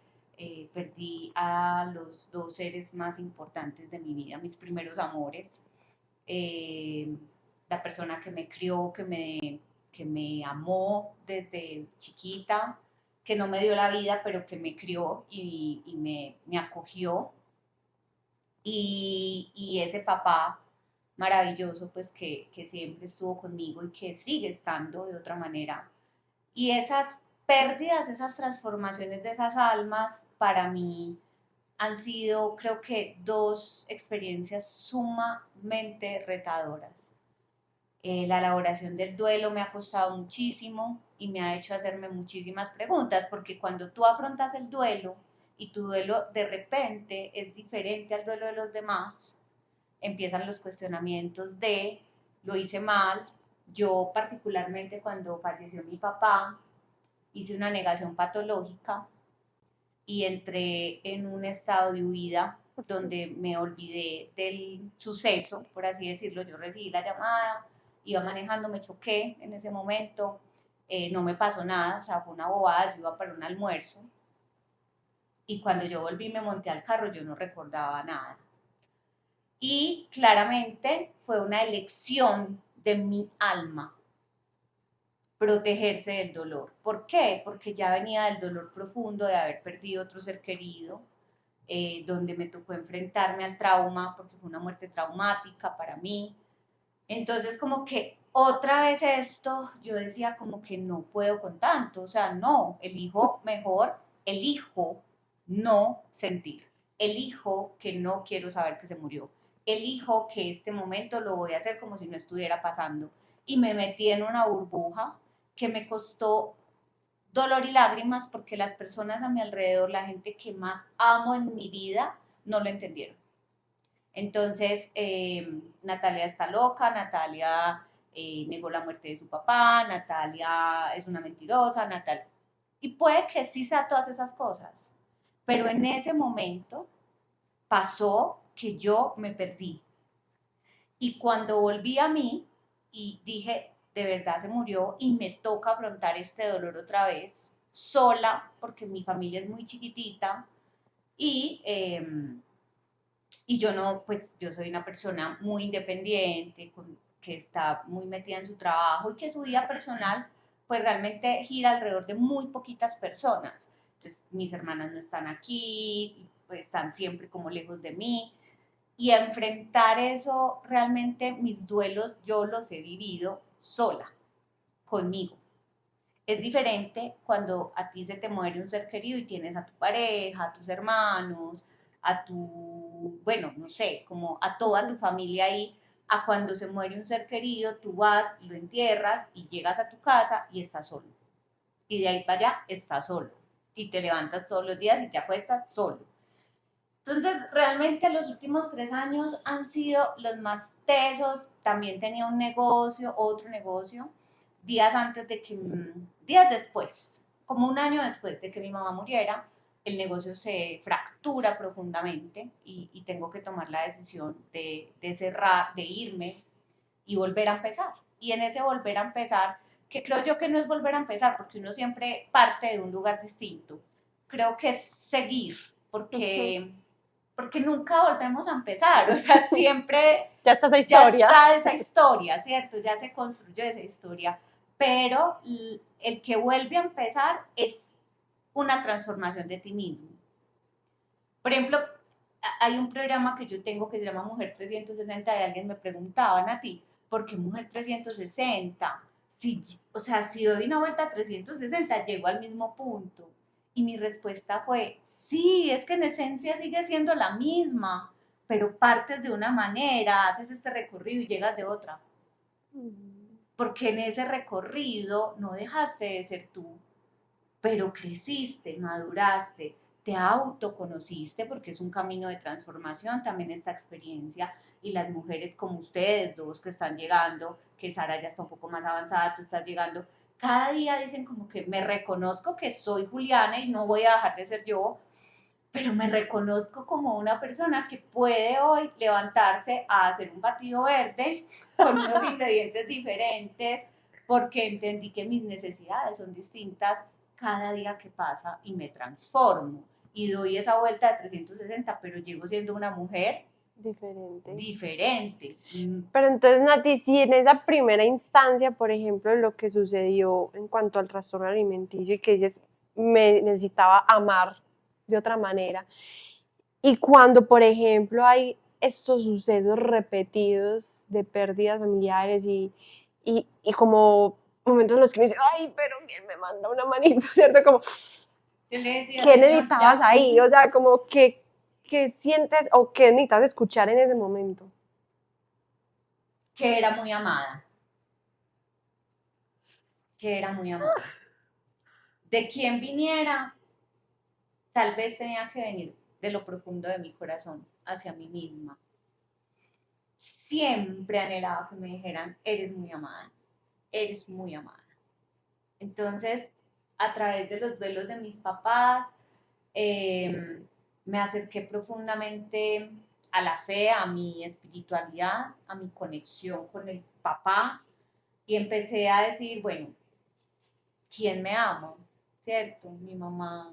Speaker 2: perdí a los dos seres más importantes de mi vida, mis primeros amores, eh, la persona que me crió, que me amó desde chiquita, que no me dio la vida, pero que me crió y me acogió. Y ese papá maravilloso, pues que siempre estuvo conmigo y que sigue estando de otra manera. Y esas pérdidas, esas transformaciones de esas almas, para mí han sido, creo que, dos experiencias sumamente retadoras. La elaboración del duelo me ha costado muchísimo y me ha hecho hacerme muchísimas preguntas, porque cuando tú afrontas el duelo y tu duelo de repente es diferente al duelo de los demás, empiezan los cuestionamientos de lo hice mal, Yo particularmente cuando falleció mi papá, hice una negación patológica y entré en un estado de huida donde me olvidé del suceso, por así decirlo. Yo recibí la llamada, iba manejando, me choqué en ese momento, no me pasó nada, o sea, fue una bobada, yo iba para un almuerzo y cuando yo volví me monté al carro, yo no recordaba nada. Y claramente fue una elección de mi alma protegerse del dolor. ¿Por qué? Porque ya venía del dolor profundo de haber perdido otro ser querido, donde me tocó enfrentarme al trauma, porque fue una muerte traumática para mí. Entonces, como que otra vez esto, yo decía como que no puedo con tanto, o sea, no, elijo mejor, elijo no sentir, elijo que no quiero saber que se murió, elijo que este momento lo voy a hacer como si no estuviera pasando. Y me metí en una burbuja que me costó dolor y lágrimas porque las personas a mi alrededor, la gente que más amo en mi vida, no lo entendieron. Entonces, Natalia está loca, Natalia negó la muerte de su papá, Natalia es una mentirosa, Natalia... Y puede que sí sea todas esas cosas, pero en ese momento pasó que yo me perdí. Y cuando volví a mí y dije, de verdad se murió y me toca afrontar este dolor otra vez, sola, porque mi familia es muy chiquitita y yo no, pues yo soy una persona muy independiente, que está muy metida en su trabajo y que su vida personal pues realmente gira alrededor de muy poquitas personas. Entonces mis hermanas no están aquí, pues están siempre como lejos de mí. Y enfrentar eso, realmente mis duelos yo los he vivido sola, conmigo. Es diferente cuando a ti se te muere un ser querido y tienes a tu pareja, a tus hermanos, a tu, bueno, no sé, como a toda tu familia ahí, a cuando se muere un ser querido, tú vas, lo entierras y llegas a tu casa y estás solo. Y de ahí para allá estás solo. Y te levantas todos los días y te acuestas solo. Entonces, realmente los últimos 3 años han sido los más tesos. También tenía un negocio, otro negocio, días antes de que, días después, como un año después de que mi mamá muriera, el negocio se fractura profundamente y tengo que tomar la decisión de cerrar, de irme y volver a empezar. Y en ese volver a empezar, que creo yo que no es volver a empezar, porque uno siempre parte de un lugar distinto, creo que es seguir, porque... porque nunca volvemos a empezar, o sea, siempre
Speaker 1: Ya está esa historia.
Speaker 2: ya está esa historia, ¿cierto? Ya se construyó esa historia, pero el que vuelve a empezar es una transformación de ti mismo. Por ejemplo, hay un programa que yo tengo que se llama Mujer 360 y alguien me preguntaba, a ti, ¿por qué Mujer 360? Si, o sea, si doy una vuelta a 360, llego al mismo punto. Y mi respuesta fue, sí, es que en esencia sigue siendo la misma, pero partes de una manera, haces este recorrido y llegas de otra. Porque en ese recorrido no dejaste de ser tú, pero creciste, maduraste, te autoconociste, porque es un camino de transformación también esta experiencia. Y las mujeres como ustedes dos que están llegando, que Sara ya está un poco más avanzada, tú estás llegando, cada día dicen como que me reconozco que soy Juliana y no voy a dejar de ser yo, pero me reconozco como una persona que puede hoy levantarse a hacer un batido verde con unos ingredientes diferentes, porque entendí que mis necesidades son distintas cada día que pasa y me transformo y doy esa vuelta de 360, pero llego siendo una mujer diferente.
Speaker 1: Pero entonces, Nati, si en esa primera instancia, por ejemplo, lo que sucedió en cuanto al trastorno alimenticio y que dices, me necesitaba amar de otra manera, y cuando, por ejemplo, hay estos sucesos repetidos de pérdidas familiares y como momentos en los que me dicen, ay, pero ¿quién me manda una manito? ¿Cierto? Como,
Speaker 2: Yo le decía,
Speaker 1: ¿qué necesitabas ahí? O sea, como que sientes o qué necesitas escuchar en ese momento.
Speaker 2: Que era muy amada. Que era muy amada. De quien viniera, tal vez tenía que venir de lo profundo de mi corazón hacia mí misma. Siempre anhelaba que me dijeran, eres muy amada. eres muy amada. Entonces, a través de los duelos de mis papás, me acerqué profundamente a la fe, a mi espiritualidad, a mi conexión con el papá, y empecé a decir, bueno, ¿quién me ama? ¿Cierto? Mi mamá,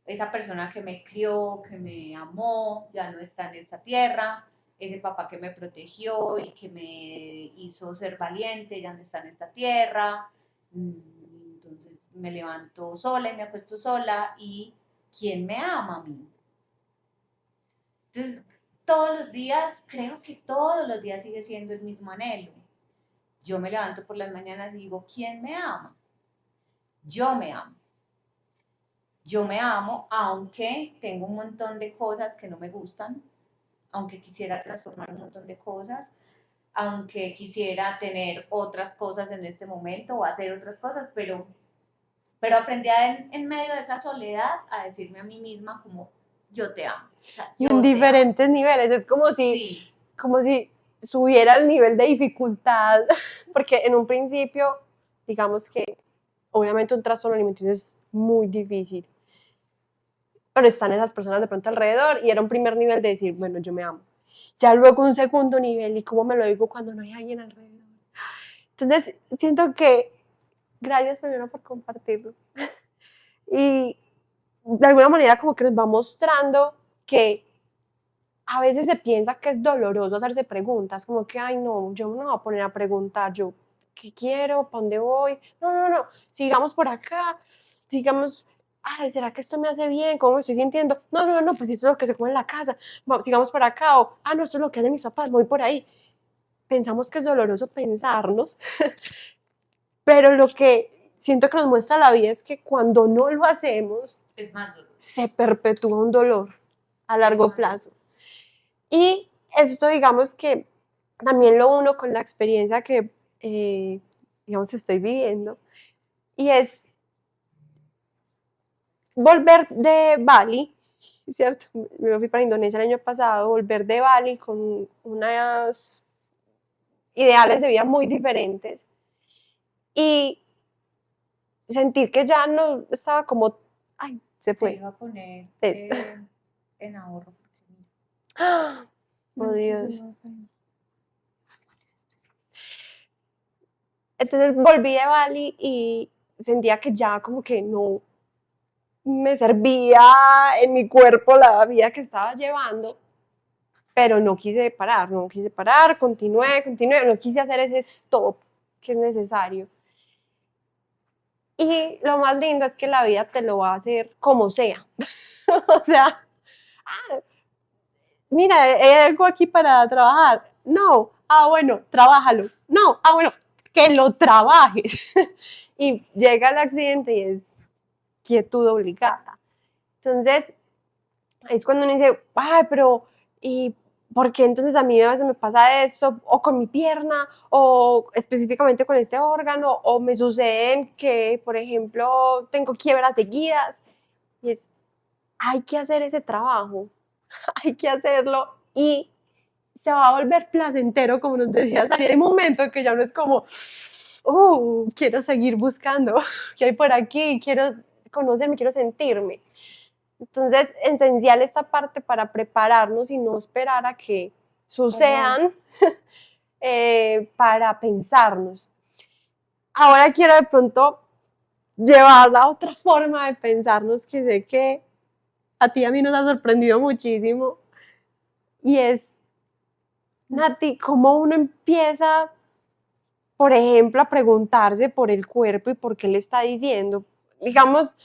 Speaker 2: esa persona que me crió, que me amó, ya no está en esta tierra. Ese papá que me protegió y que me hizo ser valiente, ya no está en esta tierra. Entonces me levanto sola y me acuesto sola. ¿Y quién me ama a mí? Entonces, todos los días, creo que todos los días sigue siendo el mismo anhelo. Yo me levanto por las mañanas y digo, ¿quién me ama? Yo me amo. Yo me amo, aunque tengo un montón de cosas que no me gustan, aunque quisiera transformar un montón de cosas, aunque quisiera tener otras cosas en este momento o hacer otras cosas, pero aprendí en medio de esa soledad a decirme a mí misma como, yo te amo. O sea,
Speaker 1: Y en diferentes niveles, es como
Speaker 2: sí.
Speaker 1: como si subiera el nivel de dificultad, porque en un principio, digamos que obviamente un trastorno alimenticio es muy difícil, pero están esas personas de pronto alrededor y era un primer nivel de decir, bueno, yo me amo. Ya luego un segundo nivel, ¿y cómo me lo digo cuando no hay alguien alrededor? Entonces, siento que, gracias primero por compartirlo. Y de alguna manera como que nos va mostrando que a veces se piensa que es doloroso hacerse preguntas, como que, ay, no, yo no me voy a poner a preguntar, yo, ¿qué quiero? ¿Para dónde voy? No, sigamos por acá, sigamos, ay, ¿será que esto me hace bien? ¿Cómo me estoy sintiendo? No, pues eso es lo que se come en la casa, sigamos por acá, o, no, esto es lo que hacen mis papás, voy por ahí. Pensamos que es doloroso pensarnos, pero lo que siento que nos muestra la vida es que cuando no lo hacemos,
Speaker 2: es más doloroso. Se
Speaker 1: perpetúa un dolor a largo plazo. Y esto, digamos que también lo uno con la experiencia que, digamos, estoy viviendo, y es volver de Bali, ¿cierto? Me fui para Indonesia el año pasado, volver de Bali con unas ideales de vida muy diferentes y sentir que ya no estaba como, ay, se fue.
Speaker 2: Te iba a poner en ahorro.
Speaker 1: ¡Ah! Oh, Dios. Entonces volví de Bali y sentía que ya como que no me servía en mi cuerpo la vida que estaba llevando, pero no quise parar, continué, no quise hacer ese stop que es necesario. Y lo más lindo es que la vida te lo va a hacer como sea. O sea, mira, hay algo aquí para trabajar. No, bueno, trabájalo. No, bueno, que lo trabajes. Y llega el accidente y es quietud obligada. Entonces, es cuando uno dice, ay, pero, ¿y por qué entonces a mí a veces me pasa esto? O con mi pierna, o específicamente con este órgano, o me suceden que, por ejemplo, tengo quiebras seguidas. Y es, hay que hacer ese trabajo, hay que hacerlo y se va a volver placentero, como nos decía Sari. Hay momentos que ya no es como, quiero seguir buscando, ¿qué hay por aquí? Quiero conocerme, quiero sentirme. Entonces, esencial esta parte para prepararnos y no esperar a que sucedan para pensarnos. Ahora quiero de pronto llevar a otra forma de pensarnos que sé que a ti y a mí nos ha sorprendido muchísimo y es, Nati, cómo uno empieza, por ejemplo, a preguntarse por el cuerpo y por qué le está diciendo. Digamos,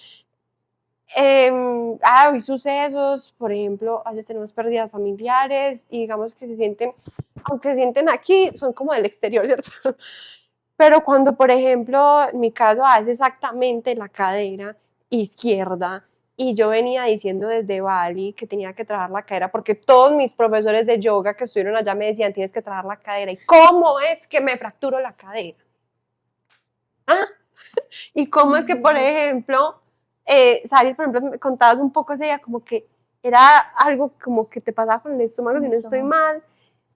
Speaker 1: hay sucesos, por ejemplo, a veces tenemos pérdidas familiares y digamos que se sienten, aunque se sienten aquí, son como del exterior, ¿cierto? Pero cuando, por ejemplo, en mi caso, es exactamente la cadera izquierda y yo venía diciendo desde Bali que tenía que trabajar la cadera porque todos mis profesores de yoga que estuvieron allá me decían tienes que trabajar la cadera. ¿Y cómo es que me fracturo la cadera? ¿Y cómo es que, por ejemplo, Sari, por ejemplo, me contabas un poco ese día como que era algo como que te pasaba con el estómago si no estoy mal,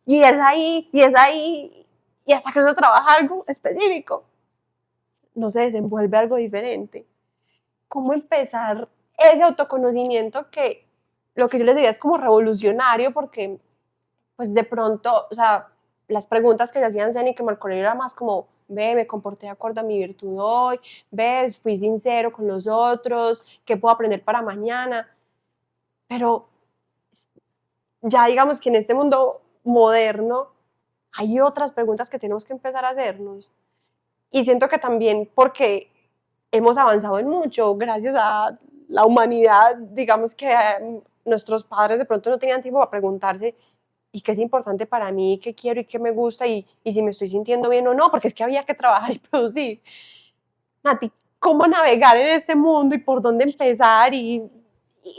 Speaker 1: y es ahí, y hasta que uno trabaja algo específico, no se desenvuelve algo diferente. ¿Cómo empezar ese autoconocimiento que lo que yo les diría es como revolucionario? Porque pues de pronto, o sea, las preguntas que se hacían Zen y que Marco Aurelio era más como, ve, me comporté de acuerdo a mi virtud hoy, ves, fui sincero con los otros, ¿qué puedo aprender para mañana? Pero ya digamos que en este mundo moderno hay otras preguntas que tenemos que empezar a hacernos. Y siento que también porque hemos avanzado en mucho, gracias a la humanidad, digamos que nuestros padres de pronto no tenían tiempo para preguntarse y qué es importante para mí, qué quiero y qué me gusta y si me estoy sintiendo bien o no, porque es que había que trabajar y producir. Nati, ¿cómo navegar en este mundo y por dónde empezar y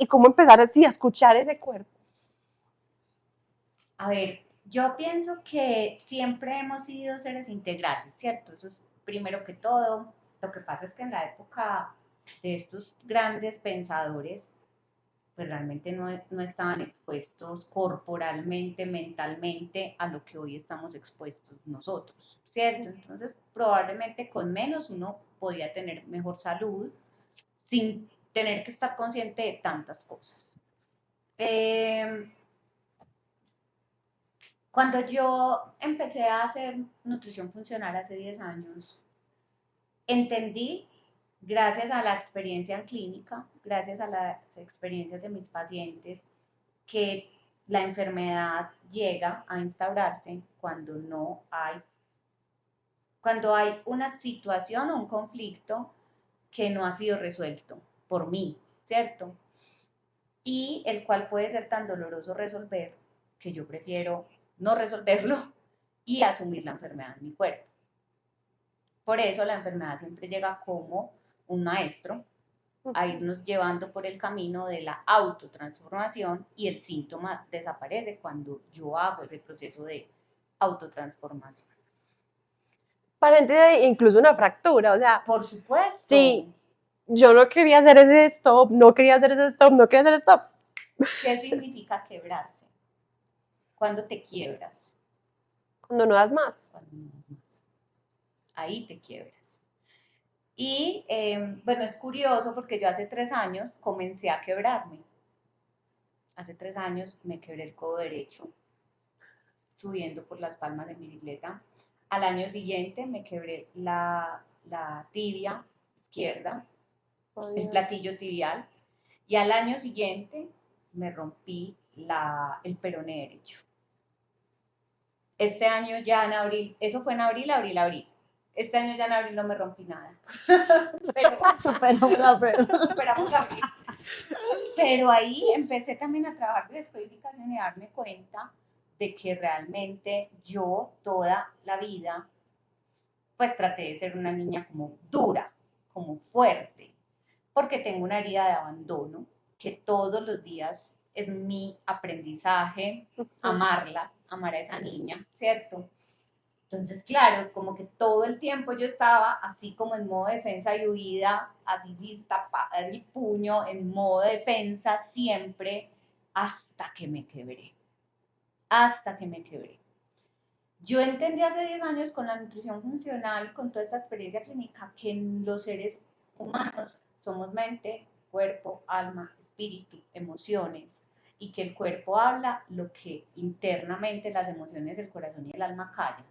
Speaker 1: cómo empezar así a escuchar ese cuerpo?
Speaker 2: A ver, yo pienso que siempre hemos sido seres integrales, ¿cierto? Eso es primero que todo. Lo que pasa es que en la época de estos grandes pensadores, pues realmente no estaban expuestos corporalmente, mentalmente a lo que hoy estamos expuestos nosotros, ¿cierto? Entonces, probablemente con menos uno podía tener mejor salud sin tener que estar consciente de tantas cosas. Cuando yo empecé a hacer nutrición funcional hace 10 años, entendí, gracias a la experiencia en clínica, gracias a las experiencias de mis pacientes, que la enfermedad llega a instaurarse cuando hay una situación o un conflicto que no ha sido resuelto por mí, ¿cierto? Y el cual puede ser tan doloroso resolver que yo prefiero no resolverlo y asumir la enfermedad en mi cuerpo. Por eso la enfermedad siempre llega como un maestro a irnos llevando por el camino de la autotransformación y el síntoma desaparece cuando yo hago ese proceso de autotransformación.
Speaker 1: Paréntesis, incluso una fractura, o sea,
Speaker 2: Por supuesto.
Speaker 1: sí, yo no quería hacer ese stop, no quería hacer ese stop, no quería hacer stop.
Speaker 2: ¿Qué significa quebrarse? ¿Cuándo te quiebras?
Speaker 1: Cuando no das más.
Speaker 2: Cuando no das más. Ahí te quiebras. Y bueno, es curioso porque yo hace 3 años comencé a quebrarme. Hace 3 años me quebré el codo derecho subiendo por las palmas de mi bicicleta. Al año siguiente me quebré la tibia izquierda, el platillo tibial. Y al año siguiente me rompí el peroné derecho. Este año ya en abril, eso fue en abril. Este año ya en abril no me rompí nada. Pero
Speaker 3: Superamos la prueba.
Speaker 2: superamos abril. Pero ahí empecé también a trabajar de descodificación y a darme cuenta de que realmente yo toda la vida pues traté de ser una niña como dura, como fuerte, porque tengo una herida de abandono que todos los días es mi aprendizaje, amarla, amar a esa niña, ¿cierto? Entonces, claro, como que todo el tiempo yo estaba así como en modo defensa y huida, así lista para dar el puño, en modo defensa siempre, hasta que me quebré. Hasta que me quebré. Yo entendí hace 10 años con la nutrición funcional, con toda esta experiencia clínica, que los seres humanos somos mente, cuerpo, alma, espíritu, emociones, y que el cuerpo habla lo que internamente las emociones del corazón y el alma callan.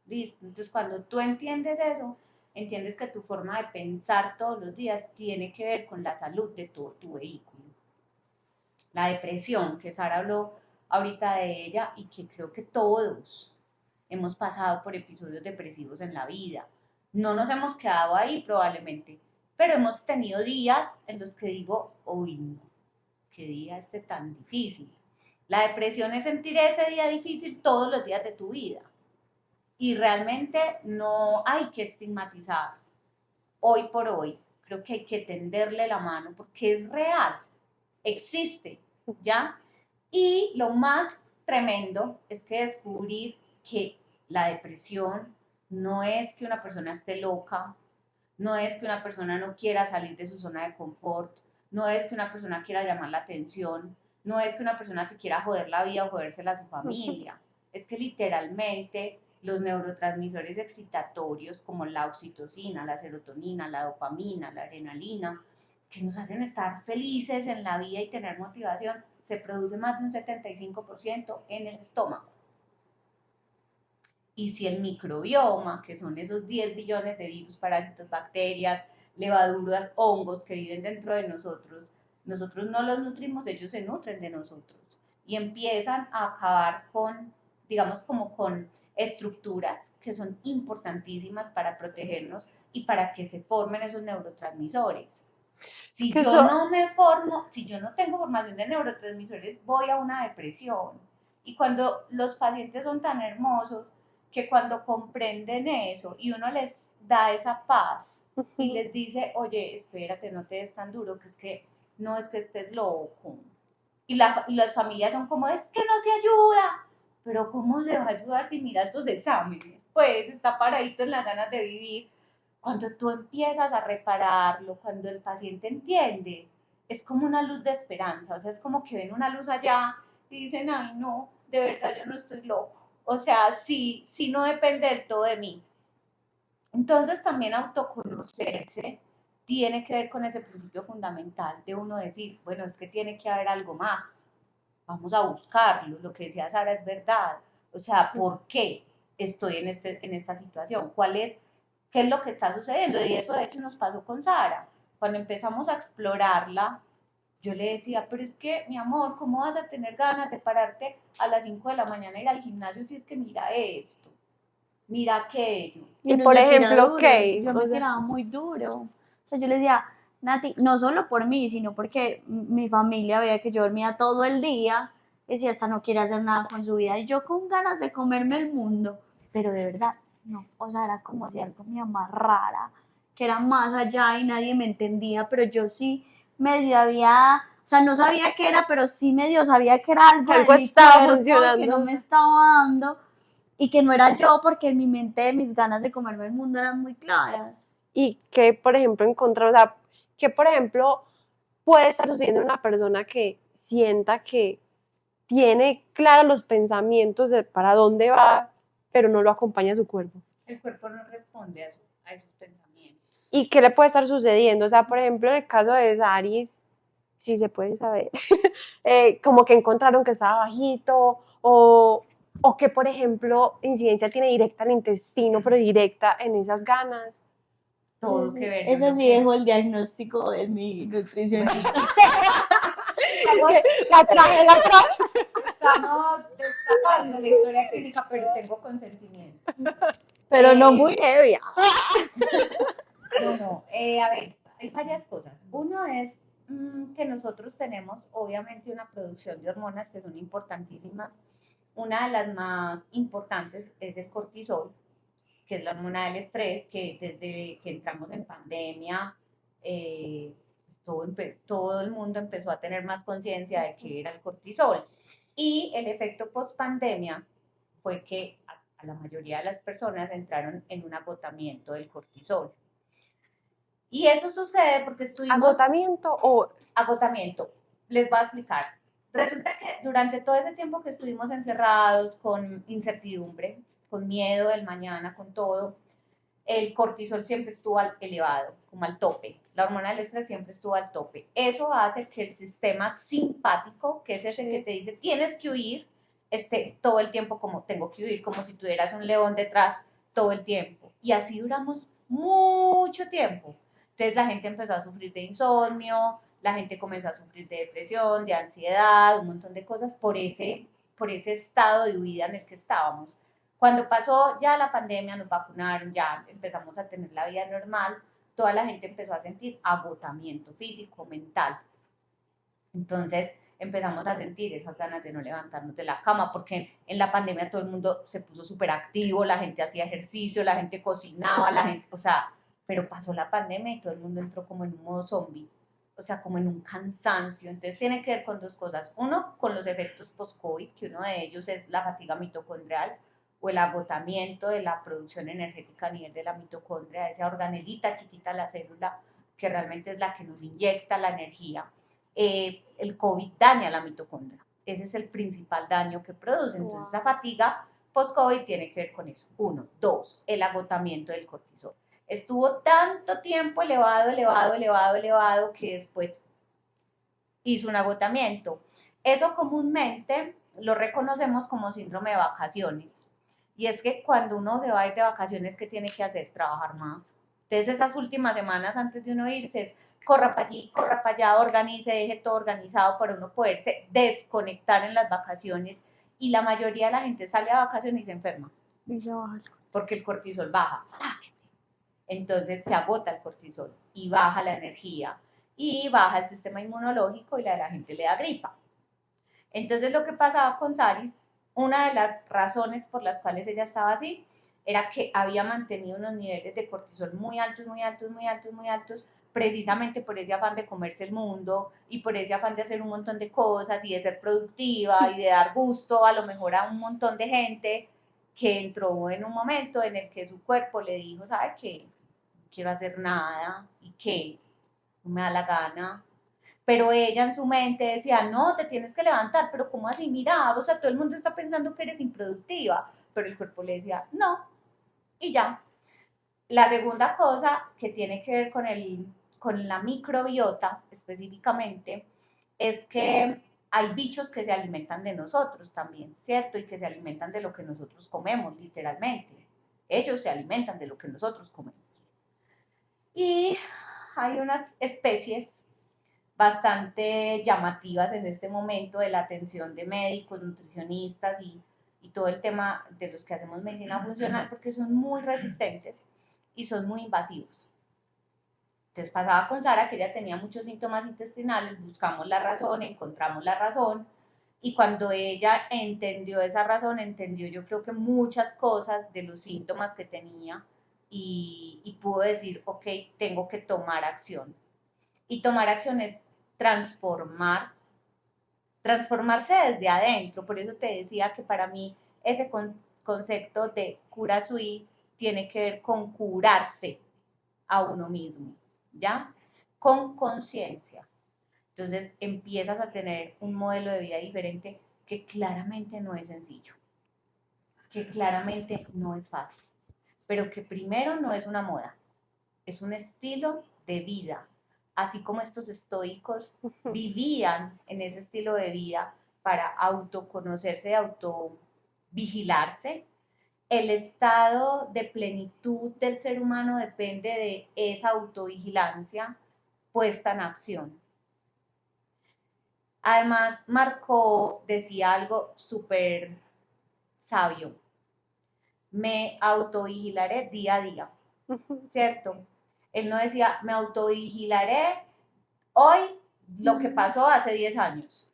Speaker 2: ¿Listo? Entonces, cuando tú entiendes eso, entiendes que tu forma de pensar todos los días tiene que ver con la salud de todo tu vehículo. La depresión, que Sara habló ahorita de ella y que creo que todos hemos pasado por episodios depresivos en la vida. No nos hemos quedado ahí probablemente, pero hemos tenido días en los que digo, uy, no, qué día tan difícil. La depresión es sentir ese día difícil todos los días de tu vida. Y realmente no hay que estigmatizar hoy por hoy. Creo que hay que tenderle la mano porque es real, existe, ¿ya? Y lo más tremendo es que descubrir que la depresión no es que una persona esté loca, no es que una persona no quiera salir de su zona de confort, no es que una persona quiera llamar la atención, no es que una persona te quiera joder la vida o jodérsela a su familia, es que literalmente los neurotransmisores excitatorios como la oxitocina, la serotonina, la dopamina, la adrenalina, que nos hacen estar felices en la vida y tener motivación, se produce más de un 75% en el estómago. Y si el microbioma, que son esos 10 billones de virus, parásitos, bacterias, levaduras, hongos que viven dentro de nosotros no los nutrimos, ellos se nutren de nosotros y empiezan a acabar con, digamos, como con estructuras que son importantísimas para protegernos y para que se formen esos neurotransmisores. Si yo no me formo, si yo no tengo formación de neurotransmisores, voy a una depresión. Y cuando los pacientes son tan hermosos, que cuando comprenden eso y uno les da esa paz y les dice, oye, espérate, no te des tan duro, que es que no es que estés loco. Y las familias son como, es que no se ayuda. Pero ¿cómo se va a ayudar si mira estos exámenes? Pues está paradito en las ganas de vivir. Cuando tú empiezas a repararlo, cuando el paciente entiende, es como una luz de esperanza, o sea, es como que ven una luz allá y dicen, ay no, de verdad yo no estoy loco. O sea, sí no depende del todo de mí. Entonces también autoconocerse tiene que ver con ese principio fundamental de uno decir, bueno, es que tiene que haber algo más, vamos a buscarlo, lo que decía Sara es verdad, o sea, ¿por qué estoy en esta situación? ¿Qué es lo que está sucediendo? Y eso de hecho nos pasó con Sara, cuando empezamos a explorarla, yo le decía, pero es que, mi amor, ¿cómo vas a tener ganas de pararte a las 5 de la mañana e ir al gimnasio si es que mira esto, mira aquello?
Speaker 1: Y por ejemplo, ¿qué?
Speaker 3: Yo me tiraba muy duro. O sea, yo le decía, Nati, no solo por mí, sino porque mi familia veía que yo dormía todo el día, decía, esta no quiere hacer nada con su vida, y yo con ganas de comerme el mundo, pero de verdad, no, o sea, era como si algo me amarrara, que era más allá y nadie me entendía, pero yo sí medio había, o sea, no sabía qué era, pero sí medio sabía que era algo
Speaker 1: Algo
Speaker 3: de mi
Speaker 1: estaba
Speaker 3: cuerpo
Speaker 1: funcionando.
Speaker 3: que no me estaba dando, y que no era yo, porque en mi mente mis ganas de comerme el mundo eran muy claras.
Speaker 1: Y que, por ejemplo, encontrar, o sea, que, por ejemplo, puede estar sucediendo en una persona que sienta que tiene claros los pensamientos de para dónde va, pero no lo acompaña su cuerpo.
Speaker 2: El cuerpo no responde a esos pensamientos.
Speaker 1: ¿Y qué le puede estar sucediendo? O sea, por ejemplo, en el caso de Saris, si se puede saber, como que encontraron que estaba bajito, o que, por ejemplo, incidencia tiene directa al intestino, pero directa en esas ganas.
Speaker 2: Todo que ver.
Speaker 3: Eso sí dejó el diagnóstico de mi nutricionista.
Speaker 1: La traje.
Speaker 2: Estamos destapando la historia clínica, pero tengo consentimiento.
Speaker 3: Pero no muy heavy.
Speaker 2: No, a ver, hay varias cosas. Uno es que nosotros tenemos obviamente una producción de hormonas que son importantísimas. Una de las más importantes es el cortisol, que es la hormona del estrés, que desde que entramos en pandemia, todo el mundo empezó a tener más conciencia de que era el cortisol. Y el efecto post-pandemia fue que a la mayoría de las personas entraron en un agotamiento del cortisol. Y eso sucede porque estuvimos...
Speaker 1: ¿Agotamiento o...?
Speaker 2: Agotamiento. Les voy a explicar. Resulta que durante todo ese tiempo que estuvimos encerrados con incertidumbre, con miedo del mañana, con todo, el cortisol siempre estuvo elevado, como al tope. La hormona del estrés siempre estuvo al tope. Eso hace que el sistema simpático, que es ese que te dice tienes que huir, esté todo el tiempo como tengo que huir, como si tuvieras un león detrás todo el tiempo. Y así duramos mucho tiempo. Entonces la gente empezó a sufrir de insomnio, la gente comenzó a sufrir de depresión, de ansiedad, un montón de cosas por ese estado de huida en el que estábamos. Cuando pasó ya la pandemia, nos vacunaron, ya empezamos a tener la vida normal, toda la gente empezó a sentir agotamiento físico, mental. Entonces empezamos a sentir esas ganas de no levantarnos de la cama, porque en la pandemia todo el mundo se puso súper activo, la gente hacía ejercicio, la gente cocinaba, la gente, o sea, pero pasó la pandemia y todo el mundo entró como en un modo zombie, o sea, como en un cansancio. Entonces tiene que ver con dos cosas. Uno, con los efectos post-COVID, que uno de ellos es la fatiga mitocondrial, o el agotamiento de la producción energética a nivel de la mitocondria, esa organelita chiquita, la célula, que realmente es la que nos inyecta la energía. El COVID daña la mitocondria, ese es el principal daño que produce. Entonces esa fatiga post-COVID tiene que ver con eso. 1, 2, el agotamiento del cortisol. Estuvo tanto tiempo elevado, que después hizo un agotamiento. Eso comúnmente lo reconocemos como síndrome de vacaciones. Y es que cuando uno se va a ir de vacaciones, ¿qué tiene que hacer? Trabajar más. Entonces esas últimas semanas antes de uno irse es corra para allí, corra para allá, organice, deje todo organizado para uno poderse desconectar en las vacaciones. Y la mayoría de la gente sale a vacaciones y se enferma.
Speaker 3: Y se baja el
Speaker 2: Porque el cortisol baja. Entonces se agota el cortisol y baja la energía y baja el sistema inmunológico y la gente le da gripa. Entonces lo que pasaba con Saris, una de las razones por las cuales ella estaba así, era que había mantenido unos niveles de cortisol muy altos, precisamente por ese afán de comerse el mundo y por ese afán de hacer un montón de cosas y de ser productiva y de dar gusto a lo mejor a un montón de gente, que entró en un momento en el que su cuerpo le dijo, ¿sabe qué? No quiero hacer nada y que no me da la gana. Pero ella en su mente decía, no, te tienes que levantar, pero ¿cómo así? Mira, o sea, todo el mundo está pensando que eres improductiva, pero el cuerpo le decía, no, y ya. La segunda cosa que tiene que ver con la microbiota específicamente es que hay bichos que se alimentan de nosotros también, ¿cierto? Y que se alimentan de lo que nosotros comemos, literalmente. Ellos se alimentan de lo que nosotros comemos. Y hay unas especies bastante llamativas en este momento de la atención de médicos, nutricionistas y todo el tema de los que hacemos medicina funcional, porque son muy resistentes y son muy invasivos. Entonces pasaba con Sara que ella tenía muchos síntomas intestinales, buscamos la razón, encontramos la razón, y cuando ella entendió esa razón, entendió yo creo que muchas cosas de los síntomas que tenía y pudo decir, ok, tengo que tomar acción. Y tomar acción es transformarse desde adentro. Por eso te decía que para mí ese concepto de cura sui tiene que ver con curarse a uno mismo, ¿ya? Con conciencia. Entonces empiezas a tener un modelo de vida diferente que claramente no es sencillo, que claramente no es fácil, pero que primero no es una moda, es un estilo de vida. Así como estos estoicos vivían en ese estilo de vida para autoconocerse, autovigilarse, el estado de plenitud del ser humano depende de esa autovigilancia puesta en acción. Además, Marco decía algo súper sabio: me autovigilaré día a día, ¿cierto? Él no decía, me autovigilaré hoy lo que pasó hace 10 años.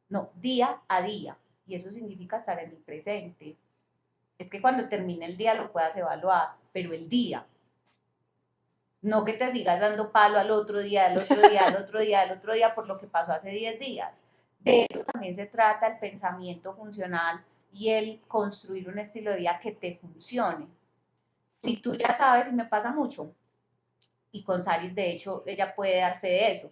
Speaker 2: No, día a día. Y eso significa estar en el presente. Es que cuando termine el día lo puedas evaluar, pero el día. No que te sigas dando palo al otro día, al otro día, al otro día, al otro día por lo que pasó hace 10 días. De eso también se trata el pensamiento funcional y el construir un estilo de vida que te funcione. Si tú ya sabes, y me pasa mucho, y con Saris, de hecho, ella puede dar fe de eso.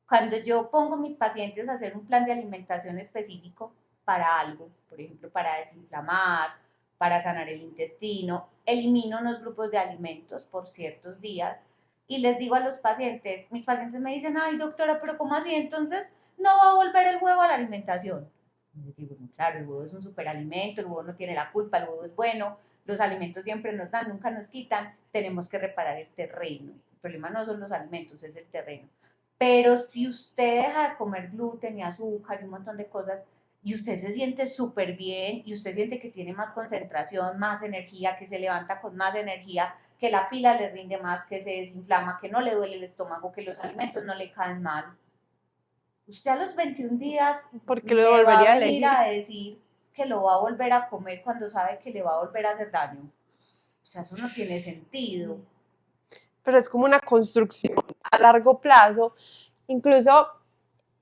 Speaker 2: Cuando yo pongo a mis pacientes a hacer un plan de alimentación específico para algo, por ejemplo, para desinflamar, para sanar el intestino, elimino unos grupos de alimentos por ciertos días y les digo a los pacientes, mis pacientes me dicen, ay doctora, pero ¿cómo así? Entonces no va a volver el huevo a la alimentación. Y les digo, claro, el huevo es un superalimento, el huevo no tiene la culpa, el huevo es bueno, los alimentos siempre nos dan, nunca nos quitan, tenemos que reparar el terreno. El problema no son los alimentos, es el terreno. Pero si usted deja de comer gluten y azúcar y un montón de cosas, y usted se siente súper bien, y usted siente que tiene más concentración, más energía, que se levanta con más energía, que la pila le rinde más, que se desinflama, que no le duele el estómago, que los alimentos no le caen mal, usted a los 21 días
Speaker 1: Porque lo volvería
Speaker 2: va
Speaker 1: a
Speaker 2: a venir
Speaker 1: elegir.
Speaker 2: a decir que lo va a volver a comer cuando sabe que le va a volver a hacer daño. O sea, eso no tiene sentido.
Speaker 1: Pero es como una construcción a largo plazo, incluso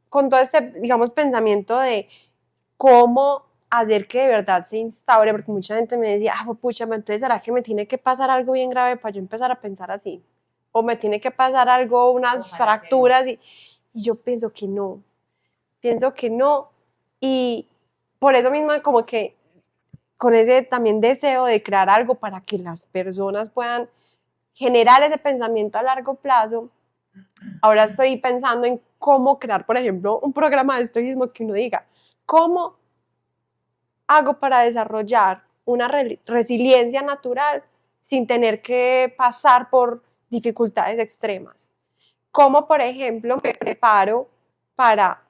Speaker 1: con todo este, digamos, pensamiento de cómo hacer que de verdad se instaure, porque mucha gente me decía, pucha, entonces ¿será que me tiene que pasar algo bien grave para yo empezar a pensar así? O me tiene que pasar algo, unas
Speaker 2: Ojalá
Speaker 1: fracturas, y yo pienso que no, y por eso mismo como que con ese también deseo de crear algo para que las personas puedan generar ese pensamiento a largo plazo. Ahora estoy pensando en cómo crear, por ejemplo, un programa de estoicismo que uno diga, ¿cómo hago para desarrollar una resiliencia natural sin tener que pasar por dificultades extremas? ¿Cómo, por ejemplo, me preparo para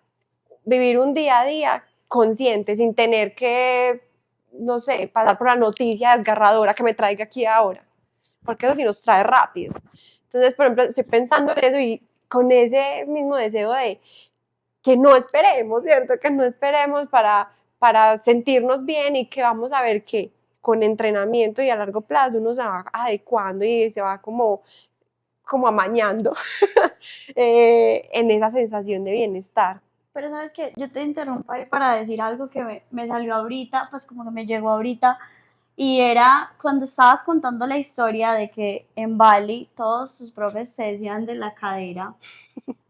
Speaker 1: vivir un día a día consciente sin tener que, no sé, pasar por la noticia desgarradora que me traiga aquí ahora? Porque eso sí nos trae rápido. Entonces, por ejemplo, estoy pensando en eso y con ese mismo deseo de que no esperemos, ¿cierto? Que no esperemos para sentirnos bien y que vamos a ver que con entrenamiento y a largo plazo uno se va adecuando y se va como amañando en esa sensación de bienestar.
Speaker 3: Pero sabes que yo te interrumpo ahí para decir algo que me salió ahorita, pues como que me llegó ahorita, y era cuando estabas contando la historia de que en Bali todos tus profes te decían de la cadera,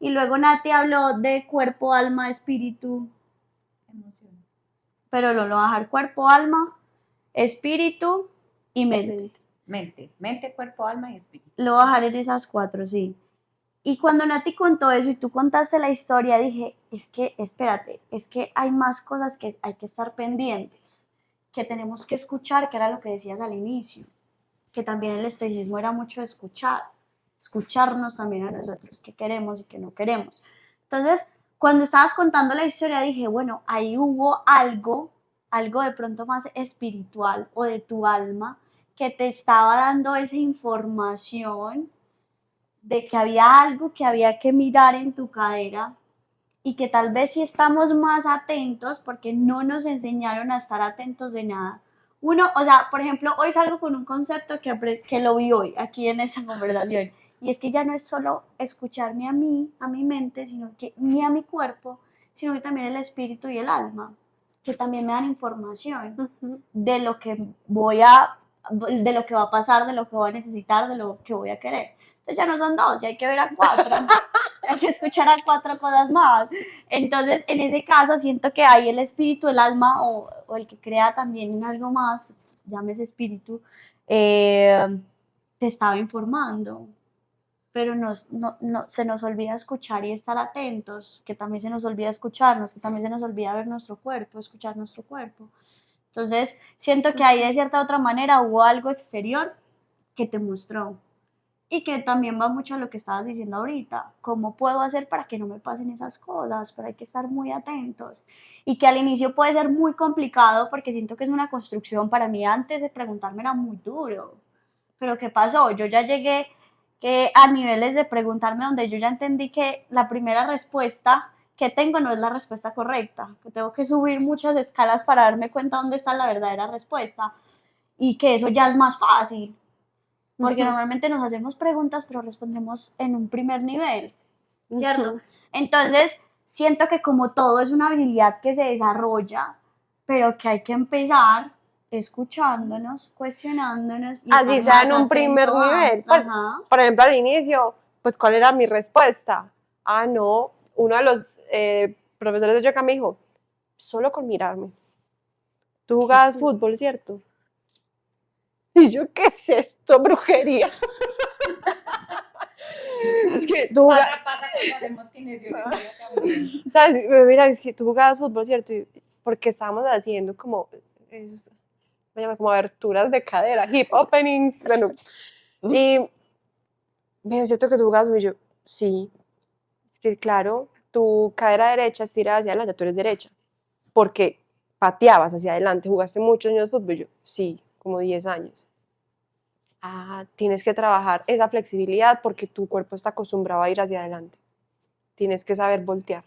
Speaker 3: y luego Nati habló de cuerpo, alma, espíritu,
Speaker 2: Emoción.
Speaker 3: pero lo va a bajar cuerpo, alma, espíritu y mente.
Speaker 2: Mente, cuerpo, alma y espíritu.
Speaker 3: Lo voy a bajar en esas 4, sí. Y cuando Nati contó eso y tú contaste la historia, dije, es que, espérate, es que hay más cosas que hay que estar pendientes, que tenemos que escuchar, que era lo que decías al inicio, que también el estoicismo era mucho de escucharnos también a nosotros, qué queremos y qué no queremos. Entonces, cuando estabas contando la historia, dije, bueno, ahí hubo algo de pronto más espiritual o de tu alma, que te estaba dando esa información de que había algo que había que mirar en tu cadera y que tal vez si estamos más atentos, porque no nos enseñaron a estar atentos de nada. Uno, o sea, por ejemplo, hoy salgo con un concepto que lo vi hoy, aquí en esta conversación, y es que ya no es solo escucharme a mí, a mi mente, sino que ni a mi cuerpo, sino que también el espíritu y el alma, que también me dan información de lo que de lo que va a pasar, de lo que voy a necesitar, de lo que voy a querer. Entonces ya no son 2, ya hay que ver a 4. Hay que escuchar a 4 cosas más. Entonces, en ese caso, siento que hay el espíritu, el alma o el que crea también en algo más, llámese espíritu, te estaba informando. Pero se nos olvida escuchar y estar atentos, que también se nos olvida escucharnos, que también se nos olvida ver nuestro cuerpo, escuchar nuestro cuerpo. Entonces, siento que ahí de cierta otra manera hubo algo exterior que te mostró. Y que también va mucho a lo que estabas diciendo ahorita, ¿cómo puedo hacer para que no me pasen esas cosas? Pero hay que estar muy atentos. Y que al inicio puede ser muy complicado porque siento que es una construcción. Para mí antes de preguntarme era muy duro. Pero ¿qué pasó? Yo ya llegué a niveles de preguntarme donde yo ya entendí que la primera respuesta que tengo no es la respuesta correcta, que tengo que subir muchas escalas para darme cuenta dónde está la verdadera respuesta y que eso ya es más fácil. Porque normalmente nos hacemos preguntas, pero respondemos en un primer nivel, ¿cierto? Entonces, siento que como todo es una habilidad que se desarrolla, pero que hay que empezar escuchándonos, cuestionándonos. Y
Speaker 1: así sea en un primer nivel. Pues, por ejemplo, al inicio, pues, ¿cuál era mi respuesta? Ah, no, uno de los profesores de yoga me dijo, solo con mirarme. Tú jugabas fútbol, ¿cierto? Y yo, ¿qué es esto? Brujería. Es que tú jugabas...
Speaker 2: Pasa que hacemos kinesiología también.
Speaker 1: ¿Sabes? Mira, es que tú jugabas fútbol, ¿cierto? Porque estábamos haciendo como... me llama como aberturas de cadera, hip openings, bueno. Y me dijo, ¿cierto que tú jugabas? Y yo, sí. Es que claro, tu cadera derecha estira hacia adelante, tú eres derecha. Porque pateabas hacia adelante, jugaste muchos años de fútbol. Yo, sí, como 10 años. Ah, tienes que trabajar esa flexibilidad porque tu cuerpo está acostumbrado a ir hacia adelante. Tienes que saber voltear.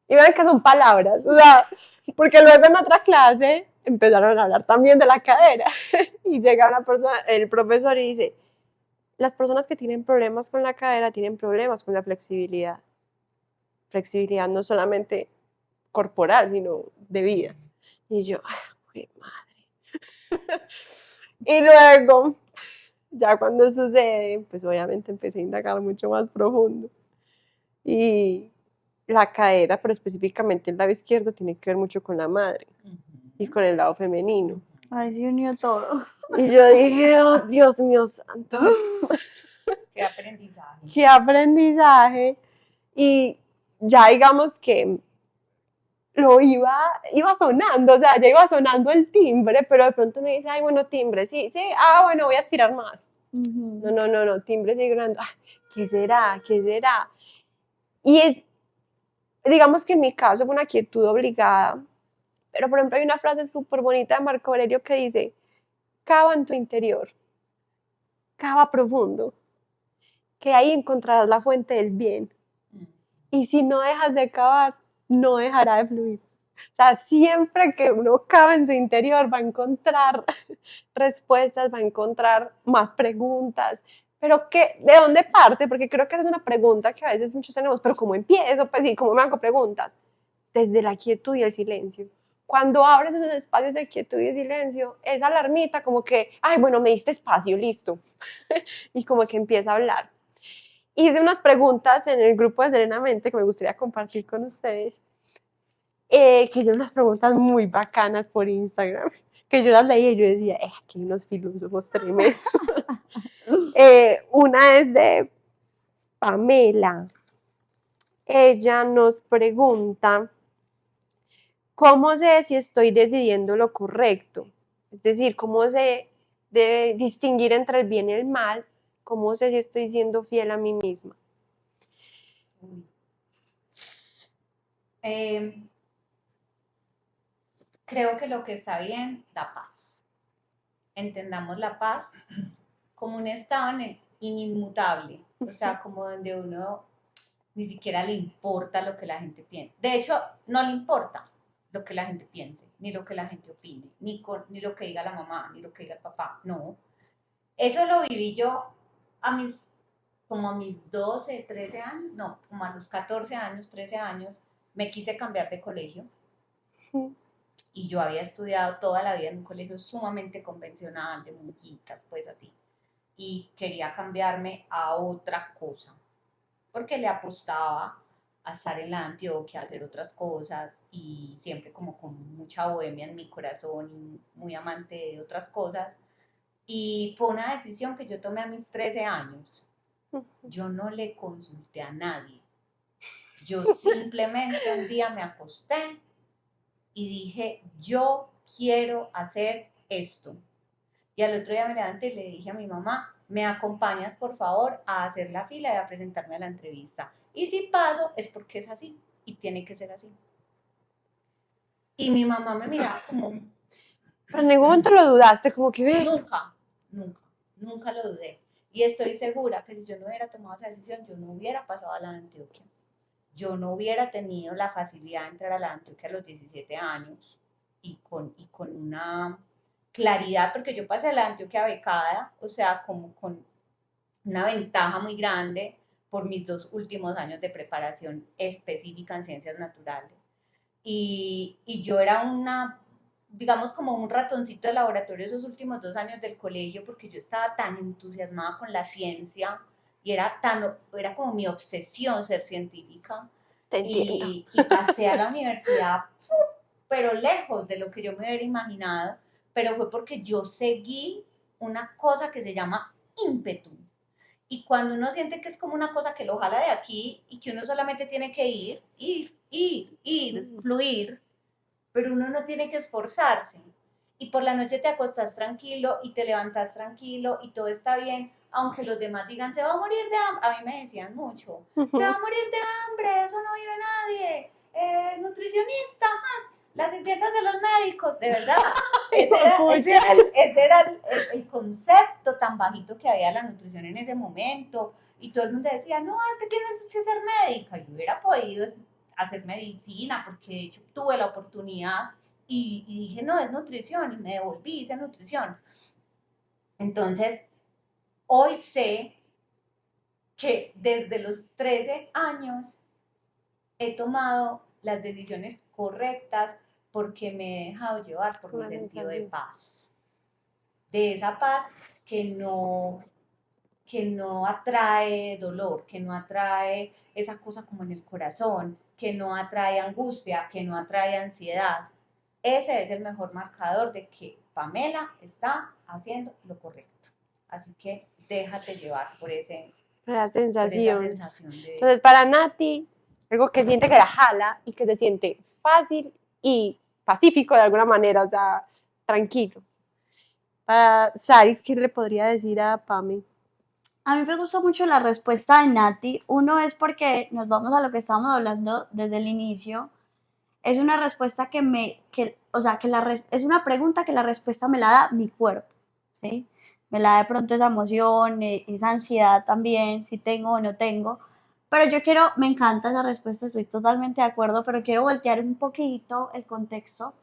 Speaker 1: Y vean que son palabras, o sea, porque luego en otra clase empezaron a hablar también de la cadera. Y llega una persona, el profesor, y dice, las personas que tienen problemas con la cadera tienen problemas con la flexibilidad. Flexibilidad no solamente corporal, sino de vida. Y yo, ¡ay, madre! Y luego, ya cuando sucede, pues obviamente empecé a indagar mucho más profundo. Y la cadera, pero específicamente el lado izquierdo, tiene que ver mucho con la madre. y con el lado femenino.
Speaker 3: Ahí se unió todo.
Speaker 1: Y yo dije, oh, Dios mío santo,
Speaker 2: Qué aprendizaje.
Speaker 1: qué aprendizaje. Y ya digamos que lo iba sonando, o sea, ya iba sonando el timbre, pero de pronto me dice, ay, bueno, timbre, sí, sí, bueno, voy a estirar más. No, timbre sigue sonando, ¿qué será? ¿Qué será? Y digamos que en mi caso fue una quietud obligada, pero por ejemplo hay una frase súper bonita de Marco Aurelio que dice, cava en tu interior, cava profundo, que ahí encontrarás la fuente del bien. Y si no dejas de cavar, no dejará de fluir. O sea, siempre que uno cava en su interior va a encontrar respuestas, va a encontrar más preguntas. Pero ¿de dónde parte? Porque creo que esa es una pregunta que a veces muchos tenemos, pero ¿cómo empiezo? Pues sí, ¿cómo me hago preguntas? Desde la quietud y el silencio. Cuando abres esos espacios de quietud y de silencio, esa alarmita como que, ay, bueno, me diste espacio, listo. Y como que empieza a hablar. Hice unas preguntas en el grupo de Serenamente que me gustaría compartir con ustedes, que yo unas preguntas muy bacanas por Instagram, que yo las leía y yo decía, aquí hay unos filósofos tremendos. Una es de Pamela. Ella nos pregunta, ¿cómo sé si estoy decidiendo lo correcto? Es decir, ¿cómo sé de distinguir entre el bien y el mal? ¿Cómo sé si estoy siendo fiel a mí misma?
Speaker 2: Creo que lo que está bien da paz. Entendamos la paz como un estado inmutable, o sea, como donde uno ni siquiera le importa lo que la gente piense. De hecho, no le importa lo que la gente piense, ni lo que la gente opine, ni lo que diga la mamá, ni lo que diga el papá, no. Eso lo viví yo como a mis 12, 13 años, no, como a los 14 años, 13 años, me quise cambiar de colegio. Y yo había estudiado toda la vida en un colegio sumamente convencional, de monjitas, pues así. Y quería cambiarme a otra cosa, porque le apostaba a estar en la Antioquia, a hacer otras cosas, y siempre como con mucha bohemia en mi corazón, y muy amante de otras cosas. Y fue una decisión que yo tomé a mis 13 años. Yo no le consulté a nadie. Yo simplemente un día me acosté y dije, yo quiero hacer esto. Y al otro día me levanté y le dije a mi mamá, ¿me acompañas por favor a hacer la fila y a presentarme a la entrevista? Y si paso es porque es así y tiene que ser así. Y mi mamá me miraba como...
Speaker 1: Pero en ningún momento lo dudaste, como que ve.
Speaker 2: Nunca lo dudé. Y estoy segura que si yo no hubiera tomado esa decisión, yo no hubiera pasado a la Antioquia. Yo no hubiera tenido la facilidad de entrar a la Antioquia a los 17 años y con una claridad, porque yo pasé a la Antioquia becada, o sea, como con una ventaja muy grande por mis 2 últimos años de preparación específica en ciencias naturales. Y yo era digamos, como un ratoncito de laboratorio esos últimos 2 años del colegio, porque yo estaba tan entusiasmada con la ciencia y era como mi obsesión ser científica.
Speaker 1: Te entiendo.
Speaker 2: Y pasé a la universidad, pero lejos de lo que yo me hubiera imaginado, pero fue porque yo seguí una cosa que se llama ímpetu. Y cuando uno siente que es como una cosa que lo jala de aquí y que uno solamente tiene que ir, fluir, pero uno no tiene que esforzarse. Y por la noche te acostas tranquilo y te levantas tranquilo y todo está bien, aunque los demás digan, se va a morir de hambre. A mí me decían mucho, se va a morir de hambre, eso no vive nadie. Nutricionista, las sirvientas de los médicos, de verdad. Ese era el concepto tan bajito que había de la nutrición en ese momento. Y todo el mundo decía, no, es que tienes que ser médica. Yo hubiera podido hacer medicina porque de hecho tuve la oportunidad y dije, no, es nutrición, y me devolví, hice nutrición. Entonces, hoy sé que desde los 13 años he tomado las decisiones correctas porque me he dejado llevar por mi sentido de paz. De esa paz que no atrae dolor, que no atrae esa cosa como en el corazón, que no atrae angustia, que no atrae ansiedad. ese es el mejor marcador de que Pamela está haciendo lo correcto. Así que déjate llevar por esa sensación de...
Speaker 1: Entonces, para Nati, algo que siente que la jala y que se siente fácil y pacífico de alguna manera, o sea, tranquilo. Para Saris, ¿qué le podría decir a Pame?
Speaker 3: A mí me gustó mucho la respuesta de Nati. Uno es porque nos vamos a lo que estábamos hablando desde el inicio. Es una respuesta es una pregunta que la respuesta me la da mi cuerpo, ¿sí? Me la da de pronto esa emoción, esa ansiedad también, si tengo o no tengo. Pero me encanta esa respuesta, estoy totalmente de acuerdo, pero quiero voltear un poquito el contexto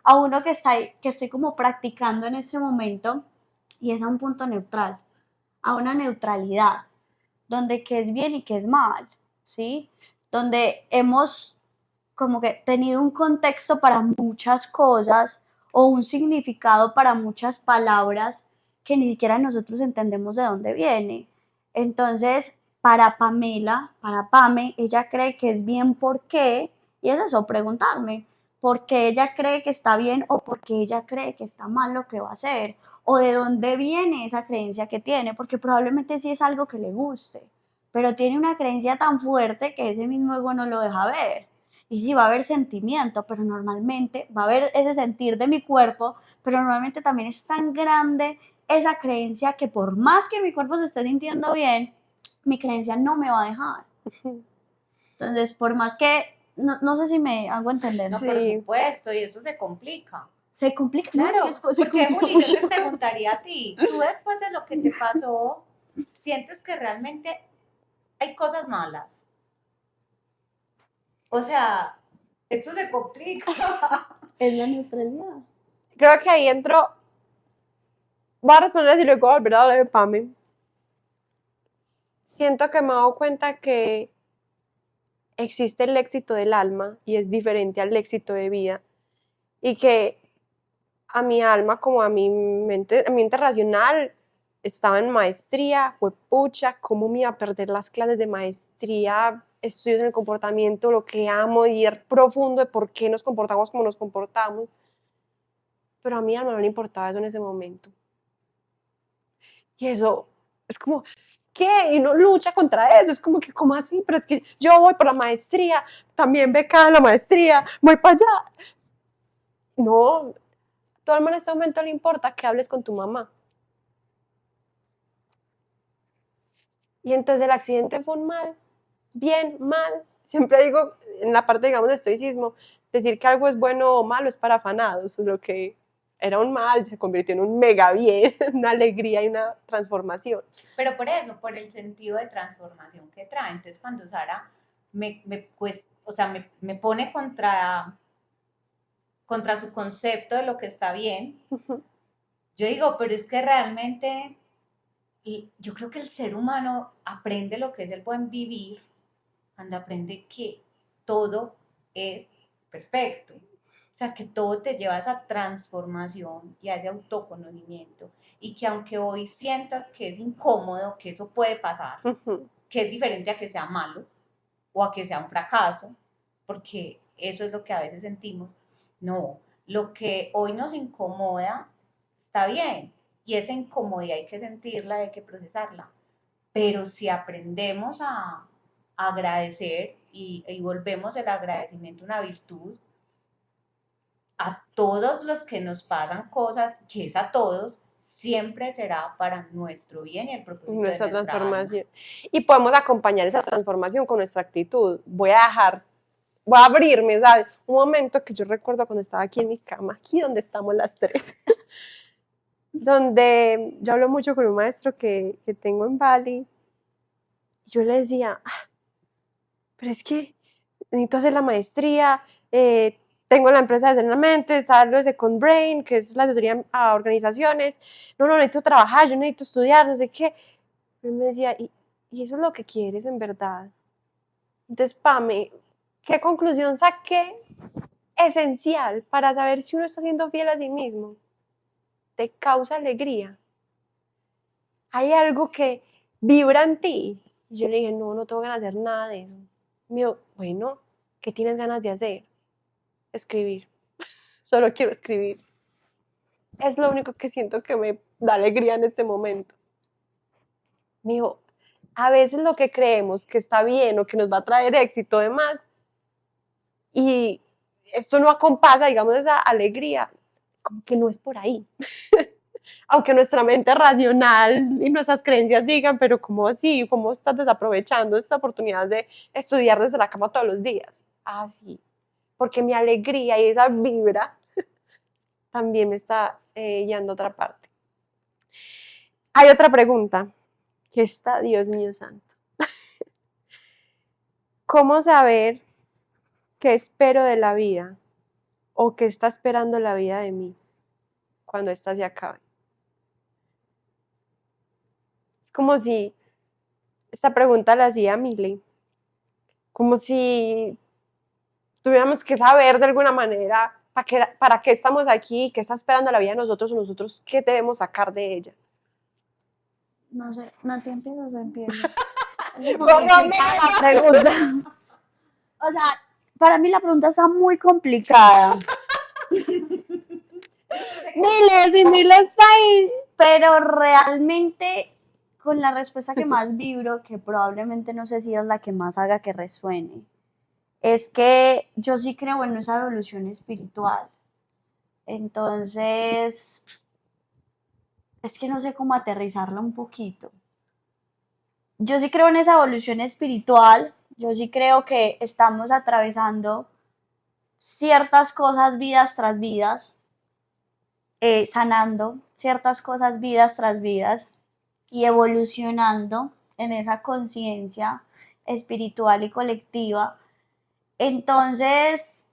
Speaker 3: a uno que estoy como practicando en ese momento, y es a un punto neutral, a una neutralidad, donde qué es bien y qué es mal, ¿sí? Donde hemos como que tenido un contexto para muchas cosas o un significado para muchas palabras que ni siquiera nosotros entendemos de dónde viene. Entonces, para Pamela, para Pame, ella cree que es bien por qué, y es eso, preguntarme, ¿por qué ella cree que está bien o por qué ella cree que está mal lo que va a hacer? O de dónde viene esa creencia que tiene, porque probablemente sí es algo que le guste, pero tiene una creencia tan fuerte que ese mismo ego no lo deja ver. Y sí, va a haber sentimiento, pero normalmente va a haber ese sentir de mi cuerpo, pero normalmente también es tan grande esa creencia que por más que mi cuerpo se esté sintiendo bien, mi creencia no me va a dejar. Entonces, por más que, no sé si me hago entender.
Speaker 2: No,
Speaker 1: Sí.
Speaker 2: por supuesto, y eso se complica.
Speaker 3: Se complica.
Speaker 2: Claro,
Speaker 3: No, sí, se
Speaker 2: porque
Speaker 3: complica
Speaker 2: Juli, yo
Speaker 3: mucho.
Speaker 2: te preguntaría a ti, tú después de lo que te pasó, ¿sientes que realmente hay cosas malas? O sea, esto se complica.
Speaker 3: Es la neutralidad.
Speaker 1: Creo que ahí entro. Voy a responder y luego volver a hablar de Pame. Siento que me he dado cuenta que existe el éxito del alma y es diferente al éxito de vida. Y que a mi alma, como a mi mente racional, estaba en maestría, fue pucha, cómo me iba a perder las clases de maestría, estudios en el comportamiento, lo que amo, y ir profundo de por qué nos comportamos como nos comportamos. Pero a mi alma no le importaba eso en ese momento. Y eso es como, ¿qué? Y uno lucha contra eso, es como que, ¿cómo así? Pero es que yo voy por la maestría, también becada en la maestría, voy para allá. No, tu alma en este momento le importa que hables con tu mamá. Y entonces el accidente fue un mal, bien, mal. Siempre digo, en la parte, digamos, de estoicismo, decir que algo es bueno o malo es para afanados. Lo que era un mal se convirtió en un mega bien, una alegría y una transformación.
Speaker 2: Pero por eso, por el sentido de transformación que trae. Entonces, cuando Sara me pone contra su concepto de lo que está bien, yo digo, pero es que realmente, y yo creo que el ser humano aprende lo que es el buen vivir cuando aprende que todo es perfecto. O sea, que todo te lleva a esa transformación y a ese autoconocimiento. Y que aunque hoy sientas que es incómodo, que eso puede pasar, que es diferente a que sea malo o a que sea un fracaso, porque eso es lo que a veces sentimos. No, lo que hoy nos incomoda está bien, y esa incomodidad hay que sentirla, hay que procesarla. Pero si aprendemos a agradecer y volvemos el agradecimiento una virtud, a todos los que nos pasan cosas, que es a todos, siempre será para nuestro bien y el propósito
Speaker 1: Nuestra
Speaker 2: de nuestra
Speaker 1: transformación.
Speaker 2: alma.
Speaker 1: Y podemos acompañar esa transformación con nuestra actitud. Voy a abrirme, o sea, un momento que yo recuerdo cuando estaba aquí en mi cama, aquí donde estamos las tres, donde yo hablo mucho con un maestro que tengo en Bali, y yo le decía, pero es que necesito hacer la maestría, tengo la empresa de Zenamente, está lo de Second Brain, que es la asesoría a organizaciones, no, necesito trabajar, yo necesito estudiar, no sé qué. Él me decía, ¿y eso es lo que quieres en verdad? Entonces, Pame, ¿qué conclusión saqué esencial para saber si uno está siendo fiel a sí mismo? ¿Te causa alegría? ¿Hay algo que vibra en ti? Y yo le dije, no tengo ganas de hacer nada de eso. Me dijo, bueno, ¿qué tienes ganas de hacer? Escribir. solo quiero escribir. Es lo único que siento que me da alegría en este momento. Me dijo, a veces lo que creemos que está bien o que nos va a traer éxito, demás, y esto no acompasa, digamos, esa alegría, como que no es por ahí. Aunque nuestra mente racional y nuestras creencias digan, pero ¿cómo así? ¿Cómo estás desaprovechando esta oportunidad de estudiar desde la cama todos los días? Ah, sí, porque mi alegría y esa vibra también me está guiando a otra parte. Hay otra pregunta, que está, Dios mío santo. ¿Cómo saber qué espero de la vida o qué está esperando la vida de mí cuando esta se acabe? Es como si esta pregunta la hacía Miley, como si tuviéramos que saber de alguna manera para qué estamos aquí, qué está esperando la vida de nosotros o nosotros qué debemos sacar de ella.
Speaker 3: No sé, no te empiezas o empiezo. Es
Speaker 1: ¿Cómo
Speaker 3: muy complicada la pregunta. O sea, para mí la pregunta está muy complicada.
Speaker 1: Miles y miles hay.
Speaker 3: Pero realmente con la respuesta que más vibro, que probablemente no sé si es la que más haga que resuene, es que yo sí creo en esa evolución espiritual. Entonces, es que no sé cómo aterrizarla un poquito. Yo sí creo en esa evolución espiritual, yo sí creo que estamos atravesando ciertas cosas vidas tras vidas, sanando ciertas cosas vidas tras vidas y evolucionando en esa conciencia espiritual y colectiva. Entonces,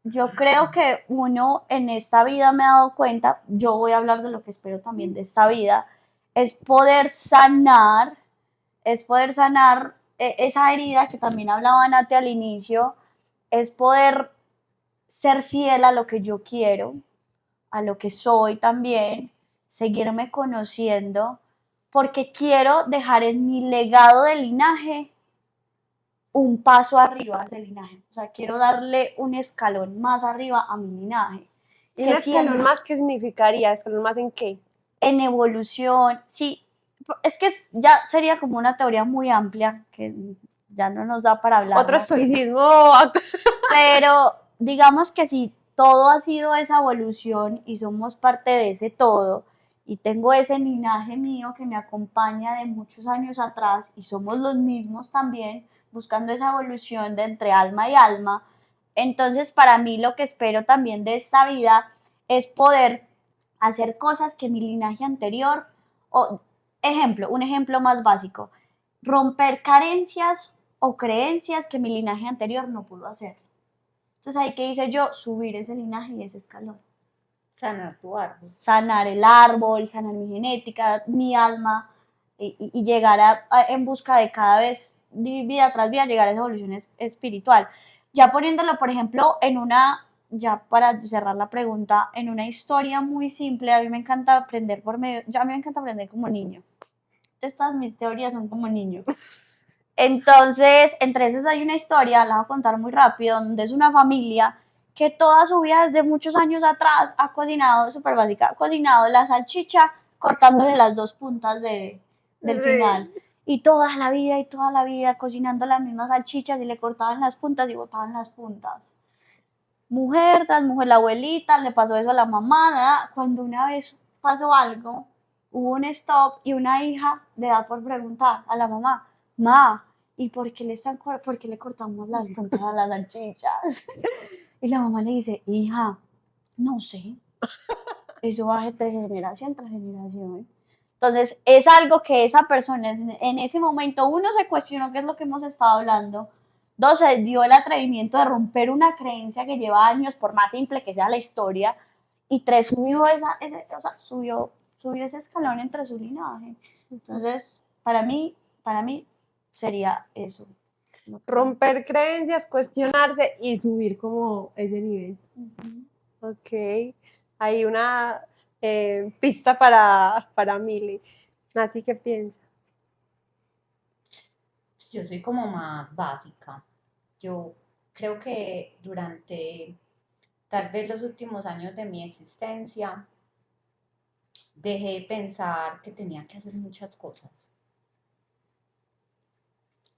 Speaker 3: yo creo que uno en esta vida me ha dado cuenta, yo voy a hablar de lo que espero también de esta vida, es poder sanar, esa herida que también hablaba Nati al inicio, es poder ser fiel a lo que yo quiero, a lo que soy también, seguirme conociendo, porque quiero dejar en mi legado de linaje un paso arriba del linaje. O sea, quiero darle un escalón más arriba a mi linaje.
Speaker 1: ¿Y un escalón más qué significaría? ¿Escalón más en qué?
Speaker 3: En evolución, sí, es que ya sería como una teoría muy amplia que ya no nos da para hablar.
Speaker 1: Otro estoicismo.
Speaker 3: Pero digamos que si todo ha sido esa evolución y somos parte de ese todo, y tengo ese linaje mío que me acompaña de muchos años atrás y somos los mismos también buscando esa evolución de entre alma y alma, entonces para mí lo que espero también de esta vida es poder hacer cosas que mi linaje anterior, o un ejemplo más básico, romper carencias o creencias que mi linaje anterior no pudo hacer. Entonces ahí que hice yo, subir ese linaje y ese escalón.
Speaker 2: Sanar tu árbol.
Speaker 3: Sanar el árbol, sanar mi genética, mi alma y llegar en busca de cada vez, vida tras vida, llegar a esa evolución espiritual. Ya poniéndolo, por ejemplo, ya para cerrar la pregunta, en una historia muy simple, a mí me encanta aprender a mí me encanta aprender como niño. Entonces todas mis teorías son como niño. Entonces, entre esas hay una historia, la voy a contar muy rápido, donde es una familia que toda su vida, desde muchos años atrás, ha cocinado, súper básica, ha cocinado la salchicha cortándole las dos puntas del final. Y toda la vida cocinando las mismas salchichas y le cortaban las puntas y botaban las puntas. Mujer tras mujer, la abuelita, le pasó eso a la mamá, ¿verdad? Cuando una vez pasó algo, hubo un stop y una hija le da por preguntar a la mamá, ma, ¿y por qué le cortamos las puntas a las salchichas? Y la mamá le dice, hija, no sé, eso va de generación tras generación. Entonces, es algo que esa persona en ese momento, uno, se cuestionó qué es lo que hemos estado hablando. Dos, se dio el atrevimiento de romper una creencia que lleva años, por más simple que sea la historia. Y tres, subió ese escalón entre su linaje. Entonces, para mí sería eso.
Speaker 1: Romper creencias, cuestionarse y subir como ese nivel. Ok. Hay una pista para Mili. Nati, ¿qué piensas?
Speaker 2: Yo soy como más básica. Yo creo que durante tal vez los últimos años de mi existencia, dejé de pensar que tenía que hacer muchas cosas.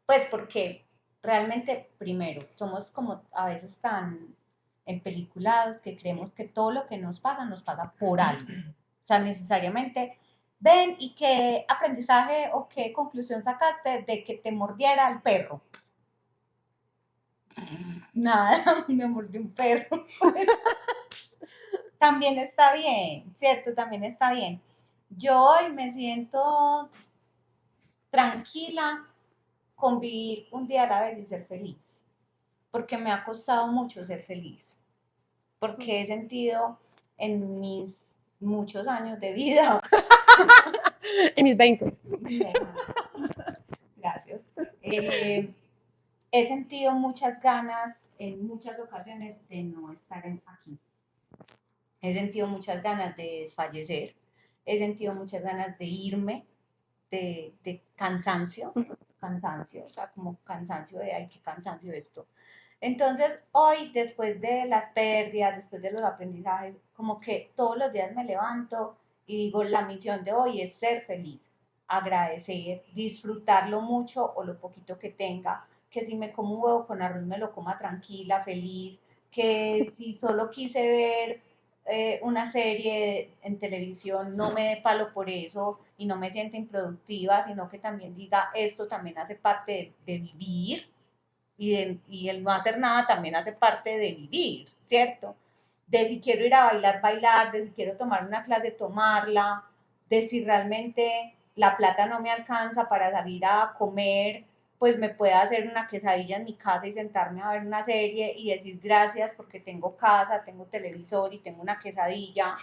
Speaker 2: Pues porque realmente, primero, somos como a veces tan empeliculados que creemos que todo lo que nos pasa por algo. O sea, necesariamente, ven y qué aprendizaje o qué conclusión sacaste de que te mordiera el perro. Nada, me mordió un perro. También está bien, ¿cierto? También está bien. Yo hoy me siento tranquila con vivir un día a la vez y ser feliz, porque me ha costado mucho ser feliz, porque he sentido en mis muchos años de vida,
Speaker 1: En mis 20.
Speaker 2: gracias, he sentido muchas ganas en muchas ocasiones de no estar aquí. He sentido muchas ganas de desfallecer, he sentido muchas ganas de irme, de cansancio, o sea, como cansancio de, ay, qué cansancio esto. Entonces, hoy, después de las pérdidas, después de los aprendizajes, como que todos los días me levanto y digo, la misión de hoy es ser feliz, agradecer, disfrutarlo mucho o lo poquito que tenga, que si me como un huevo con arroz me lo coma tranquila, feliz, que si solo quise ver una serie en televisión, no me dé palo por eso y no me sienta improductiva, sino que también diga, esto también hace parte de vivir y el no hacer nada también hace parte de vivir, ¿cierto? De si quiero ir a bailar, bailar, de si quiero tomar una clase, tomarla, de si realmente la plata no me alcanza para salir a comer, pues me puedo hacer una quesadilla en mi casa y sentarme a ver una serie y decir gracias porque tengo casa, tengo televisor y tengo una quesadilla.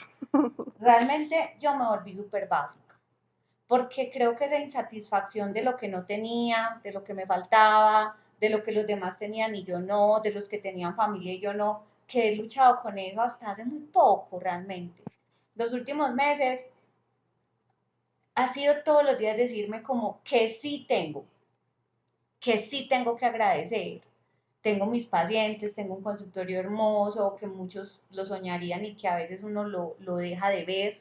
Speaker 2: Realmente yo me volví súper básica, porque creo que esa insatisfacción de lo que no tenía, de lo que me faltaba, de lo que los demás tenían y yo no, de los que tenían familia y yo no, que he luchado con eso hasta hace muy poco realmente. Los últimos meses ha sido todos los días decirme como que sí tengo que agradecer. Tengo mis pacientes, tengo un consultorio hermoso, que muchos lo soñarían y que a veces uno lo deja de ver,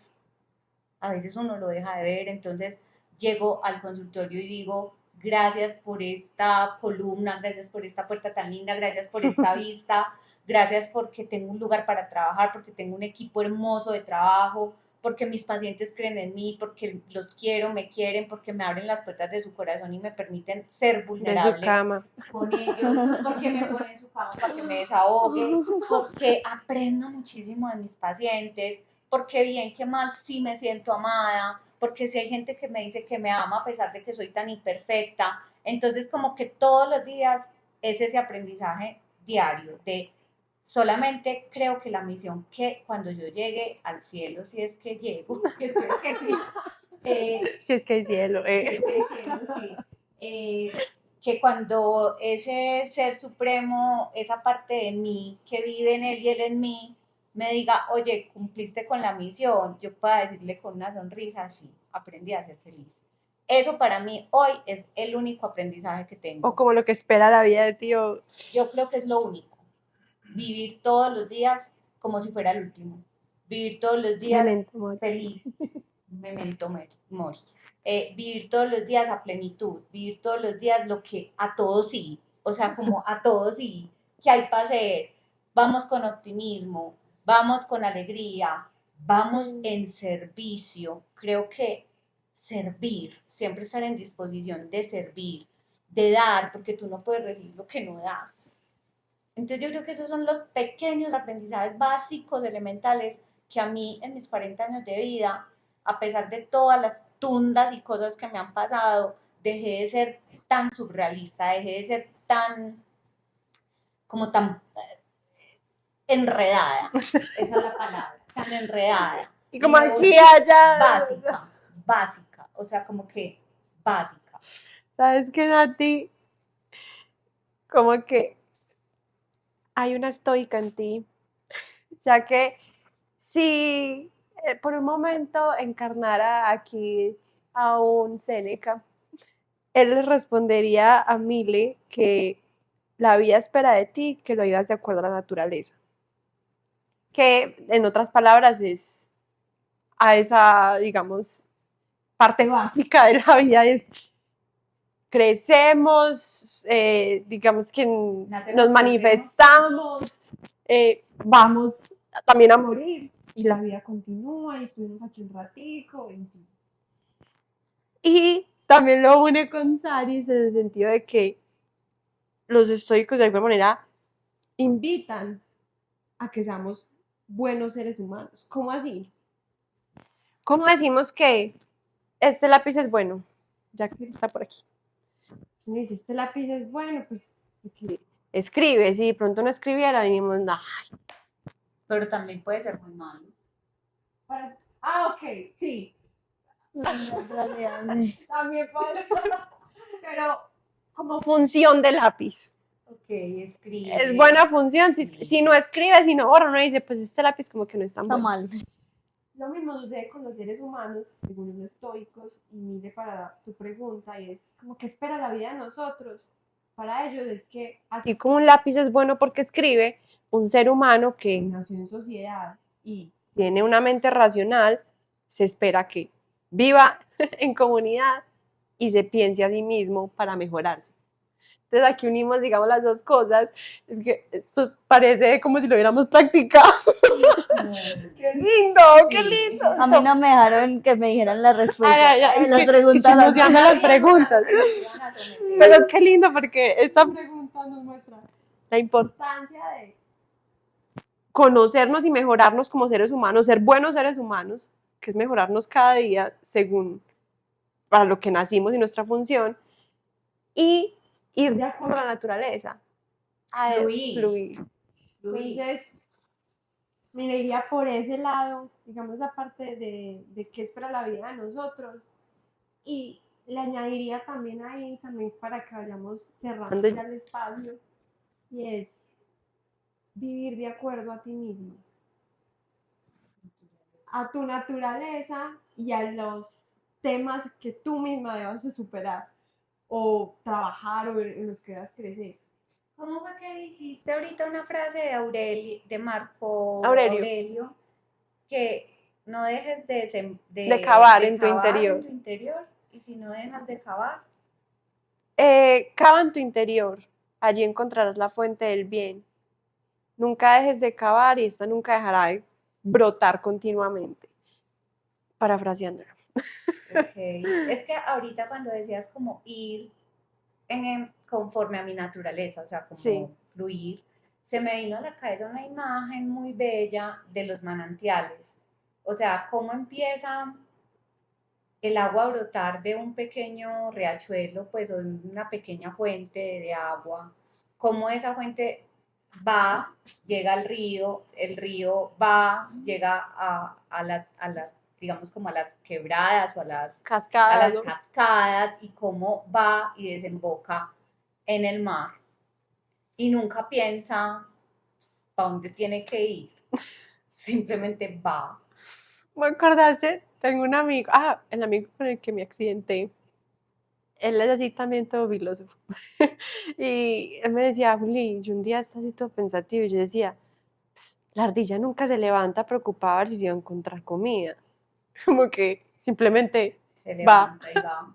Speaker 2: a veces uno lo deja de ver, entonces llego al consultorio y digo, gracias por esta columna, gracias por esta puerta tan linda, gracias por esta vista, gracias porque tengo un lugar para trabajar, porque tengo un equipo hermoso de trabajo, porque mis pacientes creen en mí, porque los quiero, me quieren, porque me abren las puertas de su corazón y me permiten ser vulnerable
Speaker 1: de su cama
Speaker 2: con ellos, porque me ponen en su cama para que me desahogue, porque aprendo muchísimo de mis pacientes, porque bien que mal sí me siento amada, porque si hay gente que me dice que me ama a pesar de que soy tan imperfecta, entonces como que todos los días es ese aprendizaje diario de solamente creo que la misión que cuando yo llegue al cielo, si es que llego, que espero que sí,
Speaker 1: si es que hay cielo,
Speaker 2: si es que hay cielo, sí, que cuando ese ser supremo, esa parte de mí que vive en él y él en mí, me diga, oye, cumpliste con la misión, yo pueda decirle con una sonrisa, sí, aprendí a ser feliz. Eso para mí hoy es el único aprendizaje que tengo.
Speaker 1: o como lo que espera la vida de ti, o
Speaker 2: Yo creo que es lo único. Vivir todos los días como si fuera el último. Vivir todos los días
Speaker 1: memento mori.
Speaker 2: feliz. Memento mori. Vivir todos los días a plenitud. Vivir todos los días lo que a todos sí. O sea, como a todos sí. ¿Qué hay para hacer? Vamos con optimismo. Vamos con alegría. Vamos en servicio. Creo que servir, siempre estar en disposición de servir, de dar, porque tú no puedes recibir lo que no das. Entonces yo creo que esos son los pequeños aprendizajes básicos, elementales, que a mí en mis 40 años de vida, a pesar de todas las tundas y cosas que me han pasado, dejé de ser tan surrealista, dejé de ser tan, como tan enredada, esa es la palabra, tan enredada.
Speaker 1: Y como
Speaker 2: me
Speaker 1: aquí,
Speaker 2: volví
Speaker 1: allá.
Speaker 2: básica, o sea, como que básica.
Speaker 1: ¿Sabes qué, Nati? Como que hay una estoica en ti, ya que si por un momento encarnara aquí a un Séneca, él le respondería a Mile que la vida espera de ti que lo hagas de acuerdo a la naturaleza. que en otras palabras es a esa, digamos, parte básica de la vida, es crecemos, digamos que nos manifestamos, vamos también a morir y la vida continúa y estuvimos aquí un ratico, en fin. Y también lo une con Saris en el sentido de que los estoicos de alguna manera invitan a que seamos buenos seres humanos. ¿Cómo así? ¿Cómo decimos que este lápiz es bueno? Ya que está por aquí. Si me dice, este lápiz es bueno, pues escribe. Si de pronto no escribiera, venimos, nah.
Speaker 2: Pero también puede ser muy malo.
Speaker 1: Ok, sí. También puede ser. Pero como función de lápiz.
Speaker 2: Ok, escribe.
Speaker 1: Es buena función. Si no escribe, si no borra, uno dice, pues este lápiz como que no es tan
Speaker 3: Está
Speaker 1: bueno.
Speaker 3: mal.
Speaker 1: Lo mismo sucede con los seres humanos, según los estoicos, y mire para tu pregunta, y es como que espera la vida de nosotros. Para ellos es que, así como un lápiz es bueno porque escribe, un ser humano que nació en sociedad y tiene una mente racional, se espera que viva en comunidad y se piense a sí mismo para mejorarse. Entonces aquí unimos, digamos, las dos cosas. Es que esto parece como si lo hubiéramos practicado. ¡Qué lindo! ¡Qué lindo!
Speaker 3: A mí no me dejaron que me dijeran la respuesta.
Speaker 1: Es
Speaker 3: las
Speaker 1: que
Speaker 3: preguntas.
Speaker 1: chismoseando las preguntas. Pero qué lindo porque esta pregunta nos muestra la importancia de conocernos y mejorarnos como seres humanos, ser buenos seres humanos, que es mejorarnos cada día según para lo que nacimos y nuestra función, y ir de acuerdo a la naturaleza. A fluir. Entonces, me iría por ese lado, digamos, la parte de qué espera la vida de nosotros, y le añadiría también ahí, también para que vayamos cerrando ya el espacio, y es vivir de acuerdo a ti mismo, a tu naturaleza y a los temas que tú misma debas de superar o trabajar o en los que debas crecer.
Speaker 2: ¿Cómo fue que dijiste ahorita una frase de Marco
Speaker 1: Aurelio,
Speaker 2: que no dejes
Speaker 1: de cavar en tu
Speaker 2: interior, y si no dejas de cavar?
Speaker 1: Cava en tu interior, allí encontrarás la fuente del bien. Nunca dejes de cavar y esta nunca dejará de brotar continuamente. Parafraseándolo.
Speaker 2: Okay. Es que ahorita cuando decías como ir conforme a mi naturaleza, o sea, como fluir, se me vino a la cabeza una imagen muy bella de los manantiales. O sea, cómo empieza el agua a brotar de un pequeño riachuelo, pues, o de una pequeña fuente de agua, cómo esa fuente va, llega al río, el río va, llega a las, digamos, como a las quebradas o a las cascadas, y cómo va y desemboca en el mar. Y nunca piensa para dónde tiene que ir, simplemente va.
Speaker 1: ¿Me acordaste? Tengo un amigo, el amigo con el que me accidenté, él es así también todo filósofo. Y él me decía, Juli, yo un día estaba así todo pensativo y yo decía, pues, la ardilla nunca se levanta preocupada a ver si se va a encontrar comida. Como que simplemente
Speaker 2: se levanta y va.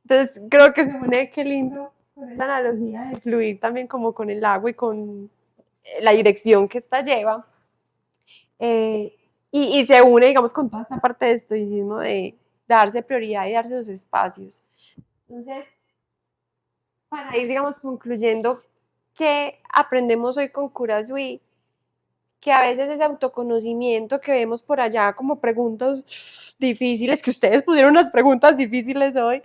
Speaker 1: Entonces creo que se pone qué lindo con esa analogía de fluir también como con el agua y con la dirección que esta lleva. Y se une, digamos, con toda esta parte de estoicismo de darse prioridad y darse sus espacios. Entonces, para ir, digamos, concluyendo, ¿qué aprendemos hoy con Cura-Sui? Que a veces ese autoconocimiento que vemos por allá como preguntas difíciles, que ustedes pusieron unas preguntas difíciles hoy,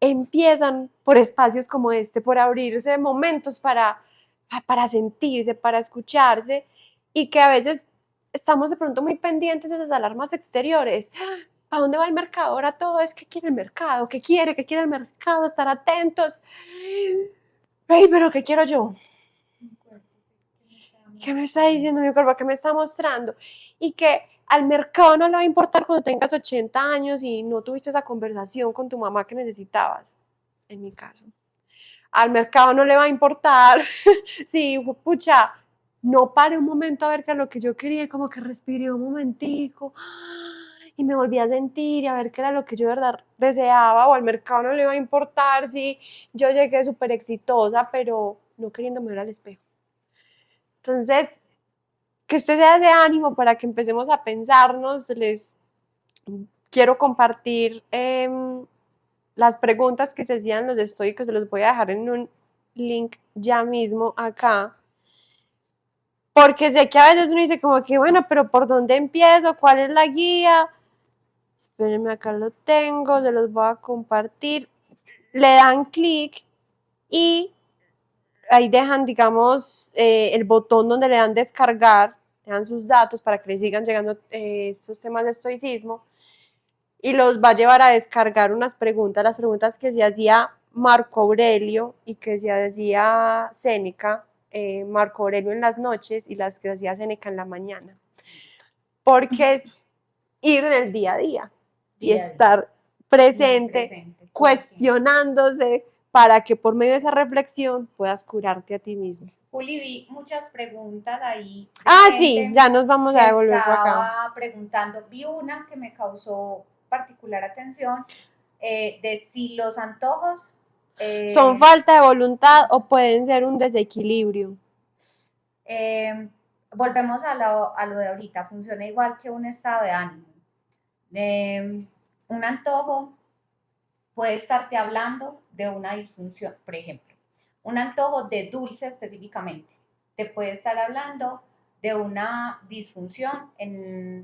Speaker 1: empiezan por espacios como este, por abrirse momentos para sentirse, para escucharse, y que a veces estamos de pronto muy pendientes de las alarmas exteriores. ¿Para dónde va el mercado? Ahora todo es ¿qué quiere el mercado? ¿Qué quiere el mercado? Estar atentos. ¡Ey, pero qué quiero yo! ¿Qué me está diciendo mi cuerpo? ¿Qué me está mostrando? Y que al mercado no le va a importar cuando tengas 80 años y no tuviste esa conversación con tu mamá que necesitabas, en mi caso. Al mercado no le va a importar si, pucha, no paré un momento a ver qué era lo que yo quería, y como que respiré un momentico y me volví a sentir y a ver qué era lo que yo de verdad deseaba, o al mercado no le iba a importar si yo llegué súper exitosa, pero no queriéndome ver al espejo. Entonces, que este sea de ánimo para que empecemos a pensarnos. Les quiero compartir las preguntas que se hacían los estoicos, se los voy a dejar en un link ya mismo acá, porque sé que a veces uno dice como que, bueno, pero ¿por dónde empiezo? ¿Cuál es la guía? Espérenme, acá lo tengo, se los voy a compartir. Le dan clic y ahí dejan, digamos, el botón donde le dan descargar, dejan sus datos para que les sigan llegando estos temas de estoicismo, y los va a llevar a descargar unas preguntas, las preguntas que se hacía Marco Aurelio y que se hacía Séneca, Marco Aurelio en las noches y las que se hacía Séneca en la mañana, porque es ir en el día a día y
Speaker 2: Día a día.
Speaker 1: estar presente,
Speaker 2: Presente, todo el
Speaker 1: cuestionándose para que por medio de esa reflexión puedas curarte a ti mismo.
Speaker 2: Juli, vi muchas preguntas ahí. de
Speaker 1: Ah,
Speaker 2: gente
Speaker 1: sí, ya nos vamos
Speaker 2: que
Speaker 1: a devolver por acá.
Speaker 2: estaba preguntando. Vi una que me causó particular atención, de si los antojos
Speaker 1: ¿Son falta de voluntad o pueden ser un desequilibrio?
Speaker 2: volvemos a lo de ahorita, funciona igual que un estado de ánimo. Un antojo puede estarte hablando de una disfunción, por ejemplo, un antojo de dulce específicamente, te puede estar hablando de una disfunción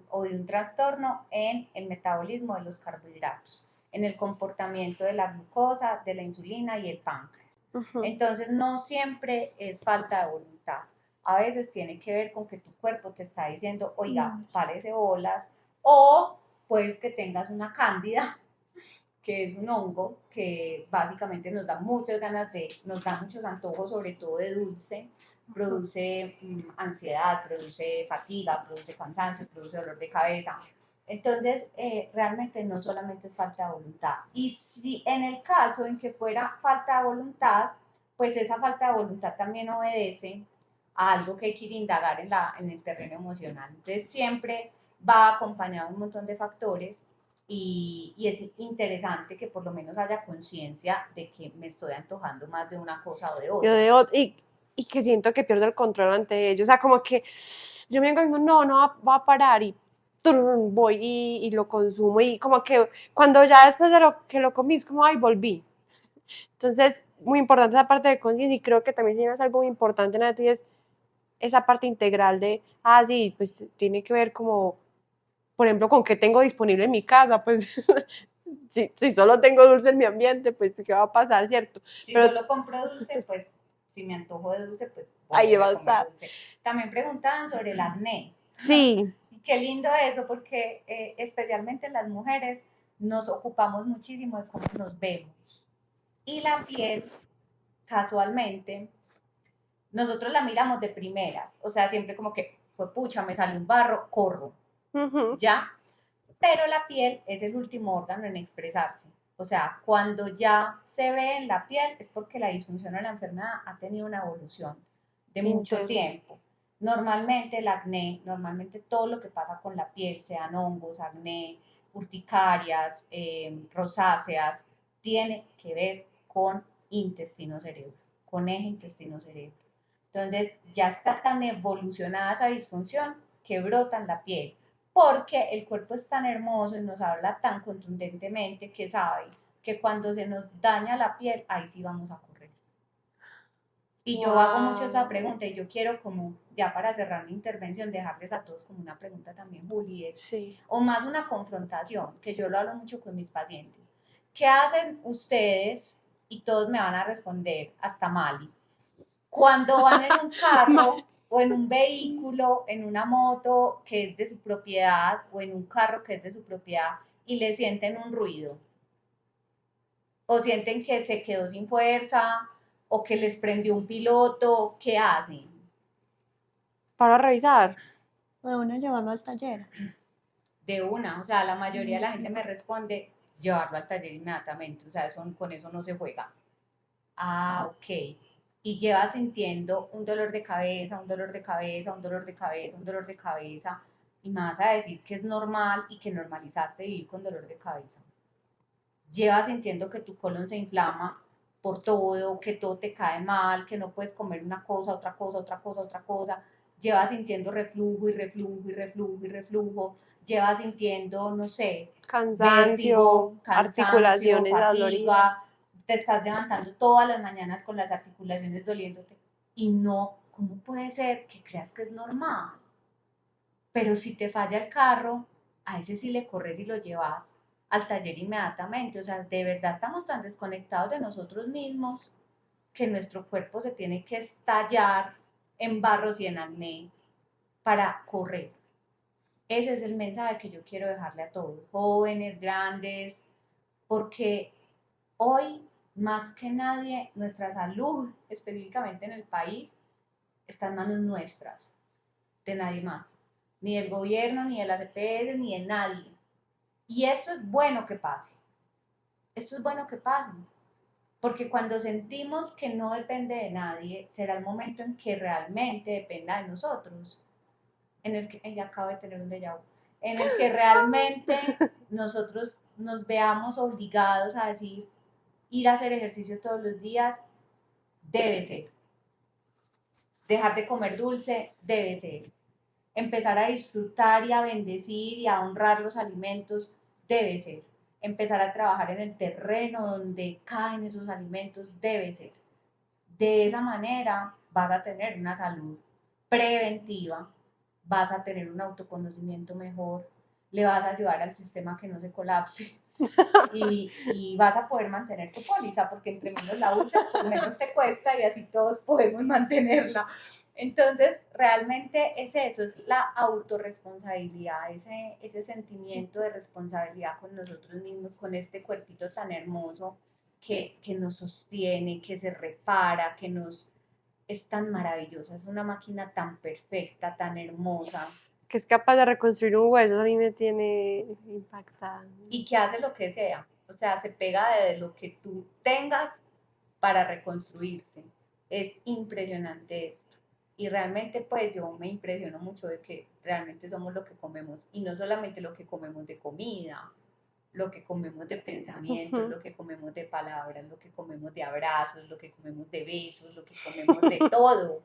Speaker 2: o de un trastorno en el metabolismo de los carbohidratos, en el comportamiento de la glucosa, de la insulina y el páncreas. Entonces, no siempre es falta de voluntad. A veces tiene que ver con que tu cuerpo te está diciendo, oiga, párese bolas, o puedes que tengas una cándida, que es un hongo que básicamente nos da muchas ganas nos da muchos antojos, sobre todo de dulce, produce ansiedad, produce fatiga, produce cansancio, produce dolor de cabeza. Entonces, realmente no solamente es falta de voluntad. Y si en el caso en que fuera falta de voluntad, pues esa falta de voluntad también obedece a algo que hay que ir a indagar en el terreno emocional. Entonces, siempre va acompañado de un montón de factores y es interesante que por lo menos haya conciencia de que me estoy antojando más de una cosa o de otra.
Speaker 1: Y que siento que pierdo el control ante ello. O sea, como que yo me digo, no va a parar y voy y lo consumo. Y como que cuando ya después de lo que lo comí, es como, ay, volví. Entonces, muy importante esa parte de conciencia, y creo que también tienes algo muy importante, Nati, es esa parte integral de, sí, pues tiene que ver como, por ejemplo, con qué tengo disponible en mi casa, pues si solo tengo dulce en mi ambiente, pues ¿qué va a pasar, cierto?
Speaker 2: Si solo compro dulce, pues si me antojo de dulce, pues
Speaker 1: ahí va a estar.
Speaker 2: Dulce. También preguntaban sobre el acné.
Speaker 1: Sí.
Speaker 2: Y qué lindo eso, porque especialmente las mujeres nos ocupamos muchísimo de cómo nos vemos. Y la piel, casualmente, nosotros la miramos de primeras, o sea, siempre como que, pues pucha, me sale un barro, corro, ¿ya? Pero la piel es el último órgano en expresarse. O sea, cuando ya se ve en la piel es porque la disfunción o la enfermedad ha tenido una evolución de mucho tiempo. Normalmente el acné, normalmente todo lo que pasa con la piel, sean hongos, acné, urticarias, rosáceas, tiene que ver con intestino-cerebro, con eje intestino-cerebro. Entonces ya está tan evolucionada esa disfunción que brota en la piel, porque el cuerpo es tan hermoso y nos habla tan contundentemente que sabe que cuando se nos daña la piel, ahí sí vamos a correr. Y yo hago mucho esa pregunta y yo quiero como, ya para cerrar mi intervención, dejarles a todos como una pregunta también, Juli, o más una confrontación, que yo lo hablo mucho con mis pacientes. ¿Qué hacen ustedes? Y todos me van a responder, hasta Mali, cuando van en un carro o en un vehículo, en una moto que es de su propiedad o en un carro que es de su propiedad y le sienten un ruido o sienten que se quedó sin fuerza o que les prendió un piloto, ¿qué hacen?
Speaker 1: Para revisar.
Speaker 3: De uno llevarlo al taller.
Speaker 2: De una, o sea, la mayoría de la gente me responde llevarlo al taller inmediatamente, o sea, con eso no se juega. Ah, ok. y llevas sintiendo un dolor de cabeza, un dolor de cabeza, un dolor de cabeza, un dolor de cabeza, y me vas a decir que es normal y que normalizaste vivir con dolor de cabeza. Llevas sintiendo que tu colon se inflama por todo, que todo te cae mal, que no puedes comer una cosa, otra cosa, otra cosa, otra cosa. Llevas sintiendo reflujo y reflujo y reflujo y reflujo. Llevas sintiendo, no sé,
Speaker 1: Cansancio,
Speaker 2: vértigo, cansancio,
Speaker 1: articulaciones doloridas.
Speaker 2: fatiga. Te estás levantando todas las mañanas con las articulaciones doliéndote. Y no, ¿cómo puede ser que creas que es normal? Pero si te falla el carro, a ese sí le corres y lo llevas al taller inmediatamente. O sea, de verdad estamos tan desconectados de nosotros mismos que nuestro cuerpo se tiene que estallar en barros y en acné para correr. Ese es el mensaje que yo quiero dejarle a todos, jóvenes, grandes, porque hoy, más que nadie, nuestra salud, específicamente en el país, está en manos nuestras, de nadie más. Ni del gobierno, ni de las EPS, ni de nadie. Y esto es bueno que pase. Esto es bueno que pase. Porque cuando sentimos que no depende de nadie, será el momento en que realmente dependa de nosotros. En el que, ya acabo de tener un déjà vu, en el que realmente nosotros nos veamos obligados a decir, ir a hacer ejercicio todos los días, debe ser. Dejar de comer dulce, debe ser. Empezar a disfrutar y a bendecir y a honrar los alimentos, debe ser. Empezar a trabajar en el terreno donde caen esos alimentos, debe ser. De esa manera vas a tener una salud preventiva, vas a tener un autoconocimiento mejor, le vas a ayudar al sistema que no se colapse y vas a poder mantener tu póliza, porque entre menos la usas, pues menos te cuesta y así todos podemos mantenerla. Entonces, realmente es eso, es la autorresponsabilidad, ese sentimiento de responsabilidad con nosotros mismos, con este cuerpito tan hermoso que nos sostiene, que se repara, que nos es tan maravillosa, es una máquina tan perfecta, tan hermosa.
Speaker 1: Que es capaz de reconstruir un hueso, a mí me tiene impactada.
Speaker 2: Y que hace lo que sea, o sea, se pega de lo que tú tengas para reconstruirse. Es impresionante esto. Y realmente pues yo me impresiono mucho de que realmente somos lo que comemos y no solamente lo que comemos de comida, lo que comemos de pensamientos, lo que comemos de palabras, lo que comemos de abrazos, lo que comemos de besos, lo que comemos de todo,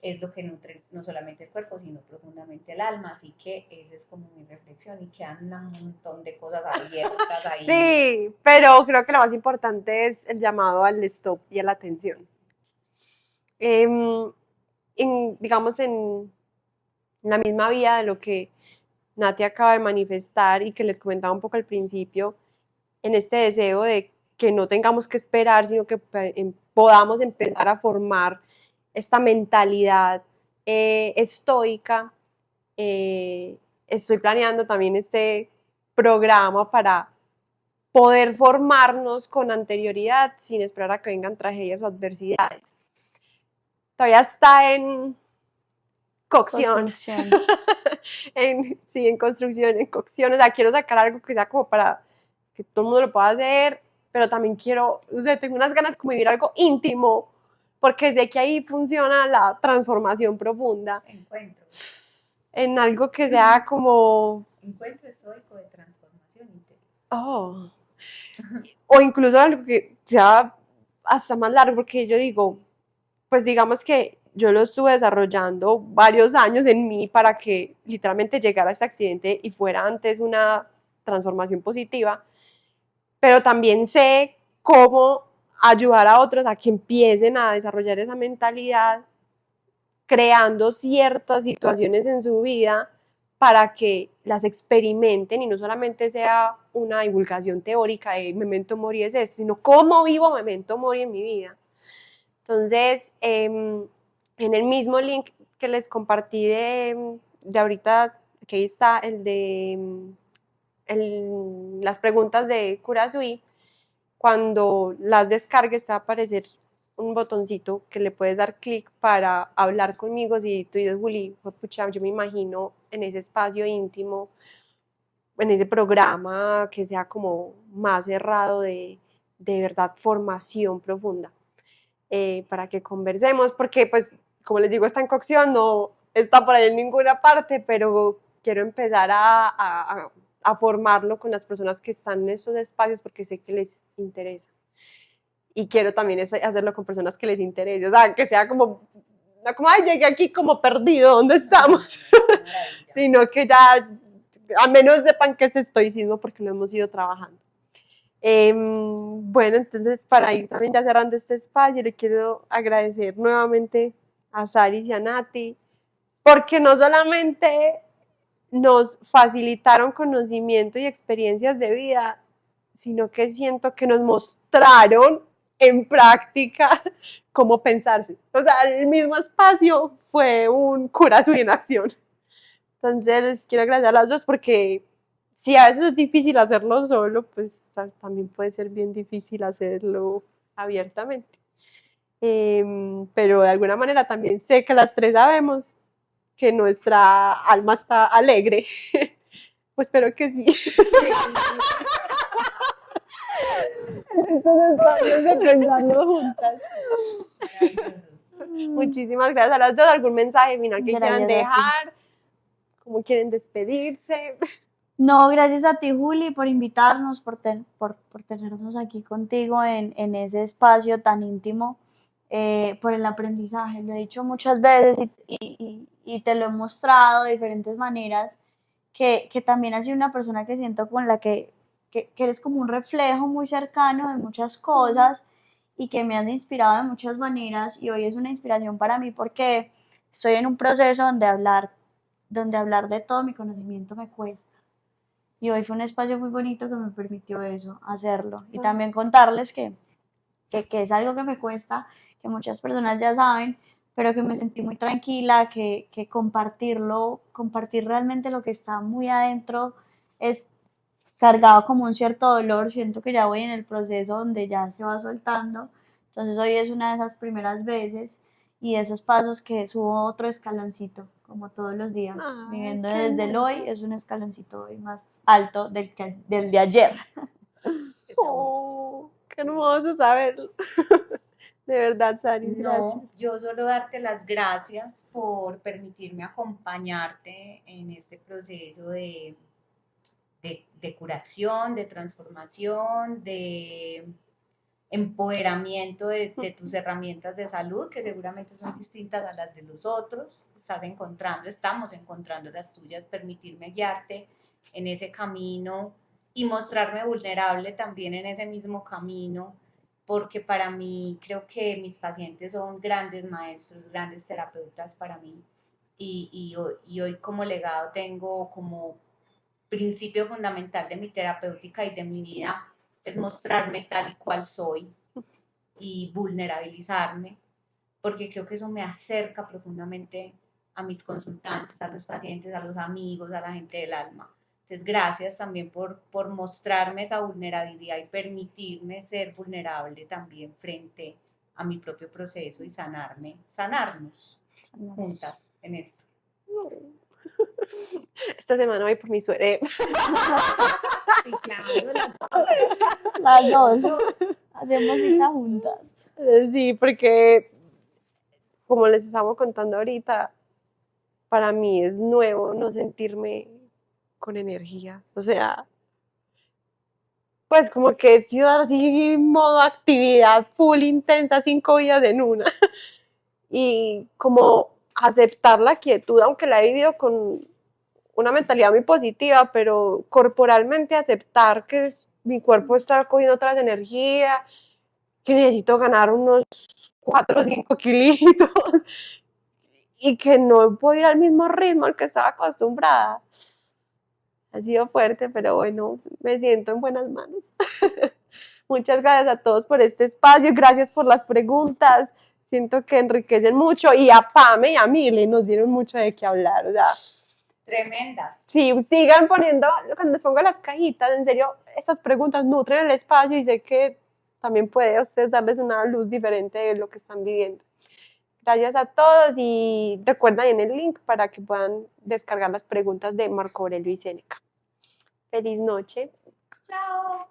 Speaker 2: es lo que nutre no solamente el cuerpo, sino profundamente el alma. Así que esa es como mi reflexión y quedan un montón de cosas abiertas ahí.
Speaker 1: Sí, pero creo que lo más importante es el llamado al stop y a la atención. Digamos, en la misma vía de lo que Nati acaba de manifestar y que les comentaba un poco al principio, en este deseo de que no tengamos que esperar, sino que podamos empezar a formar esta mentalidad estoica. Estoy planeando también este programa para poder formarnos con anterioridad sin esperar a que vengan tragedias o adversidades. Todavía está en cocción. Sí, en construcción, en cocción. O sea, quiero sacar algo que sea como para que todo el mundo lo pueda hacer, pero también quiero, o sea, tengo unas ganas como de vivir algo íntimo, porque sé que ahí funciona la transformación profunda.
Speaker 2: Encuentro.
Speaker 1: En algo que sea como...
Speaker 2: Encuentro estoico de transformación interior.
Speaker 1: Oh. O incluso algo que sea hasta más largo, porque yo digo, pues digamos que yo lo estuve desarrollando varios años en mí para que literalmente llegara a este accidente y fuera antes una transformación positiva, pero también sé cómo ayudar a otros a que empiecen a desarrollar esa mentalidad, creando ciertas situaciones en su vida para que las experimenten y no solamente sea una divulgación teórica de Memento Mori es eso, sino cómo vivo Memento Mori en mi vida. Entonces, en el mismo link que les compartí de ahorita, que ahí está el de las preguntas de Curasui, cuando las descargues te va a aparecer un botoncito que le puedes dar clic para hablar conmigo. Si tú dices, Juli, pucha, yo me imagino en ese espacio íntimo, en ese programa que sea como más cerrado de verdad formación profunda. para que conversemos, porque pues, como les digo, está en cocción, no está por ahí en ninguna parte, pero quiero empezar a formarlo con las personas que están en esos espacios porque sé que les interesa. Y quiero también hacerlo con personas que les interese, o sea, que sea como, no como, ay, llegué aquí como perdido, ¿dónde estamos? Sino que ya al menos sepan qué es estoicismo porque lo hemos ido trabajando. Bueno, entonces para ir también ya cerrando este espacio, le quiero agradecer nuevamente a Saris y a Nati, porque no solamente nos facilitaron conocimiento y experiencias de vida, sino que siento que nos mostraron en práctica cómo pensarse. O sea, el mismo espacio fue un curazo en acción. Entonces, les quiero agradecer a las dos porque si a veces es difícil hacerlo solo, pues también puede ser bien difícil hacerlo abiertamente. Pero de alguna manera también sé que las tres sabemos que nuestra alma está alegre. Pues espero que sí. Entonces vamos a pensarlo juntas. Muchísimas gracias a las dos. ¿Algún mensaje final que quieran dejar? ¿Cómo quieren despedirse?
Speaker 3: No, gracias a ti, Juli, por invitarnos, por tenernos aquí contigo en ese espacio tan íntimo, por el aprendizaje. Lo he dicho muchas veces y te lo he mostrado de diferentes maneras, que también has sido una persona que siento con la que eres como un reflejo muy cercano de muchas cosas y que me has inspirado de muchas maneras y hoy es una inspiración para mí porque estoy en un proceso donde hablar de todo mi conocimiento me cuesta. Y hoy fue un espacio muy bonito que me permitió eso, hacerlo. Y también contarles que es algo que me cuesta, que muchas personas ya saben, pero que me sentí muy tranquila, que compartir realmente lo que está muy adentro es cargado como un cierto dolor. Siento que ya voy en el proceso donde ya se va soltando. Entonces hoy es una de esas primeras veces y esos pasos que subo otro escaloncito, como todos los días. Viviendo desde el hoy es un escaloncito hoy más alto del de ayer.
Speaker 1: Oh, qué hermoso saberlo. De verdad, Sari, gracias.
Speaker 2: No, yo solo darte las gracias por permitirme acompañarte en este proceso de curación, de transformación, de empoderamiento de tus herramientas de salud, que seguramente son distintas a las de los otros. Estamos encontrando las tuyas, permitirme guiarte en ese camino y mostrarme vulnerable también en ese mismo camino, porque para mí creo que mis pacientes son grandes maestros, grandes terapeutas para mí. Y hoy como legado tengo como principio fundamental de mi terapéutica y de mi vida es mostrarme tal y cual soy y vulnerabilizarme, porque creo que eso me acerca profundamente a mis consultantes, a los pacientes, a los amigos, a la gente del alma. Entonces, gracias también por mostrarme esa vulnerabilidad y permitirme ser vulnerable también frente a mi propio proceso y sanarnos juntas en esto.
Speaker 1: Esta semana voy por mi suere.
Speaker 2: Sí, claro,
Speaker 3: las dos. Hacemos cita juntas.
Speaker 1: Sí, porque como les estamos contando ahorita, para mí es nuevo no sentirme con energía. O sea, pues como que he sido así modo actividad full intensa 5 días en una. Y como aceptar la quietud, aunque la he vivido con una mentalidad muy positiva, pero corporalmente aceptar que mi cuerpo está cogiendo otras energía, que necesito ganar unos 4 o 5 kilitos y que no puedo ir al mismo ritmo al que estaba acostumbrada. Ha sido fuerte, pero bueno, me siento en buenas manos. Muchas gracias a todos por este espacio, gracias por las preguntas, siento que enriquecen mucho y a Pame y a Mile nos dieron mucho de qué hablar, o sea,
Speaker 2: tremendas.
Speaker 1: Sí, sigan poniendo, cuando les pongo las cajitas, en serio, estas preguntas nutren el espacio y sé que también puede a ustedes darles una luz diferente de lo que están viviendo. Gracias a todos y recuerden en el link para que puedan descargar las preguntas de Marco Aurelio y Séneca. Feliz noche.
Speaker 2: Chao.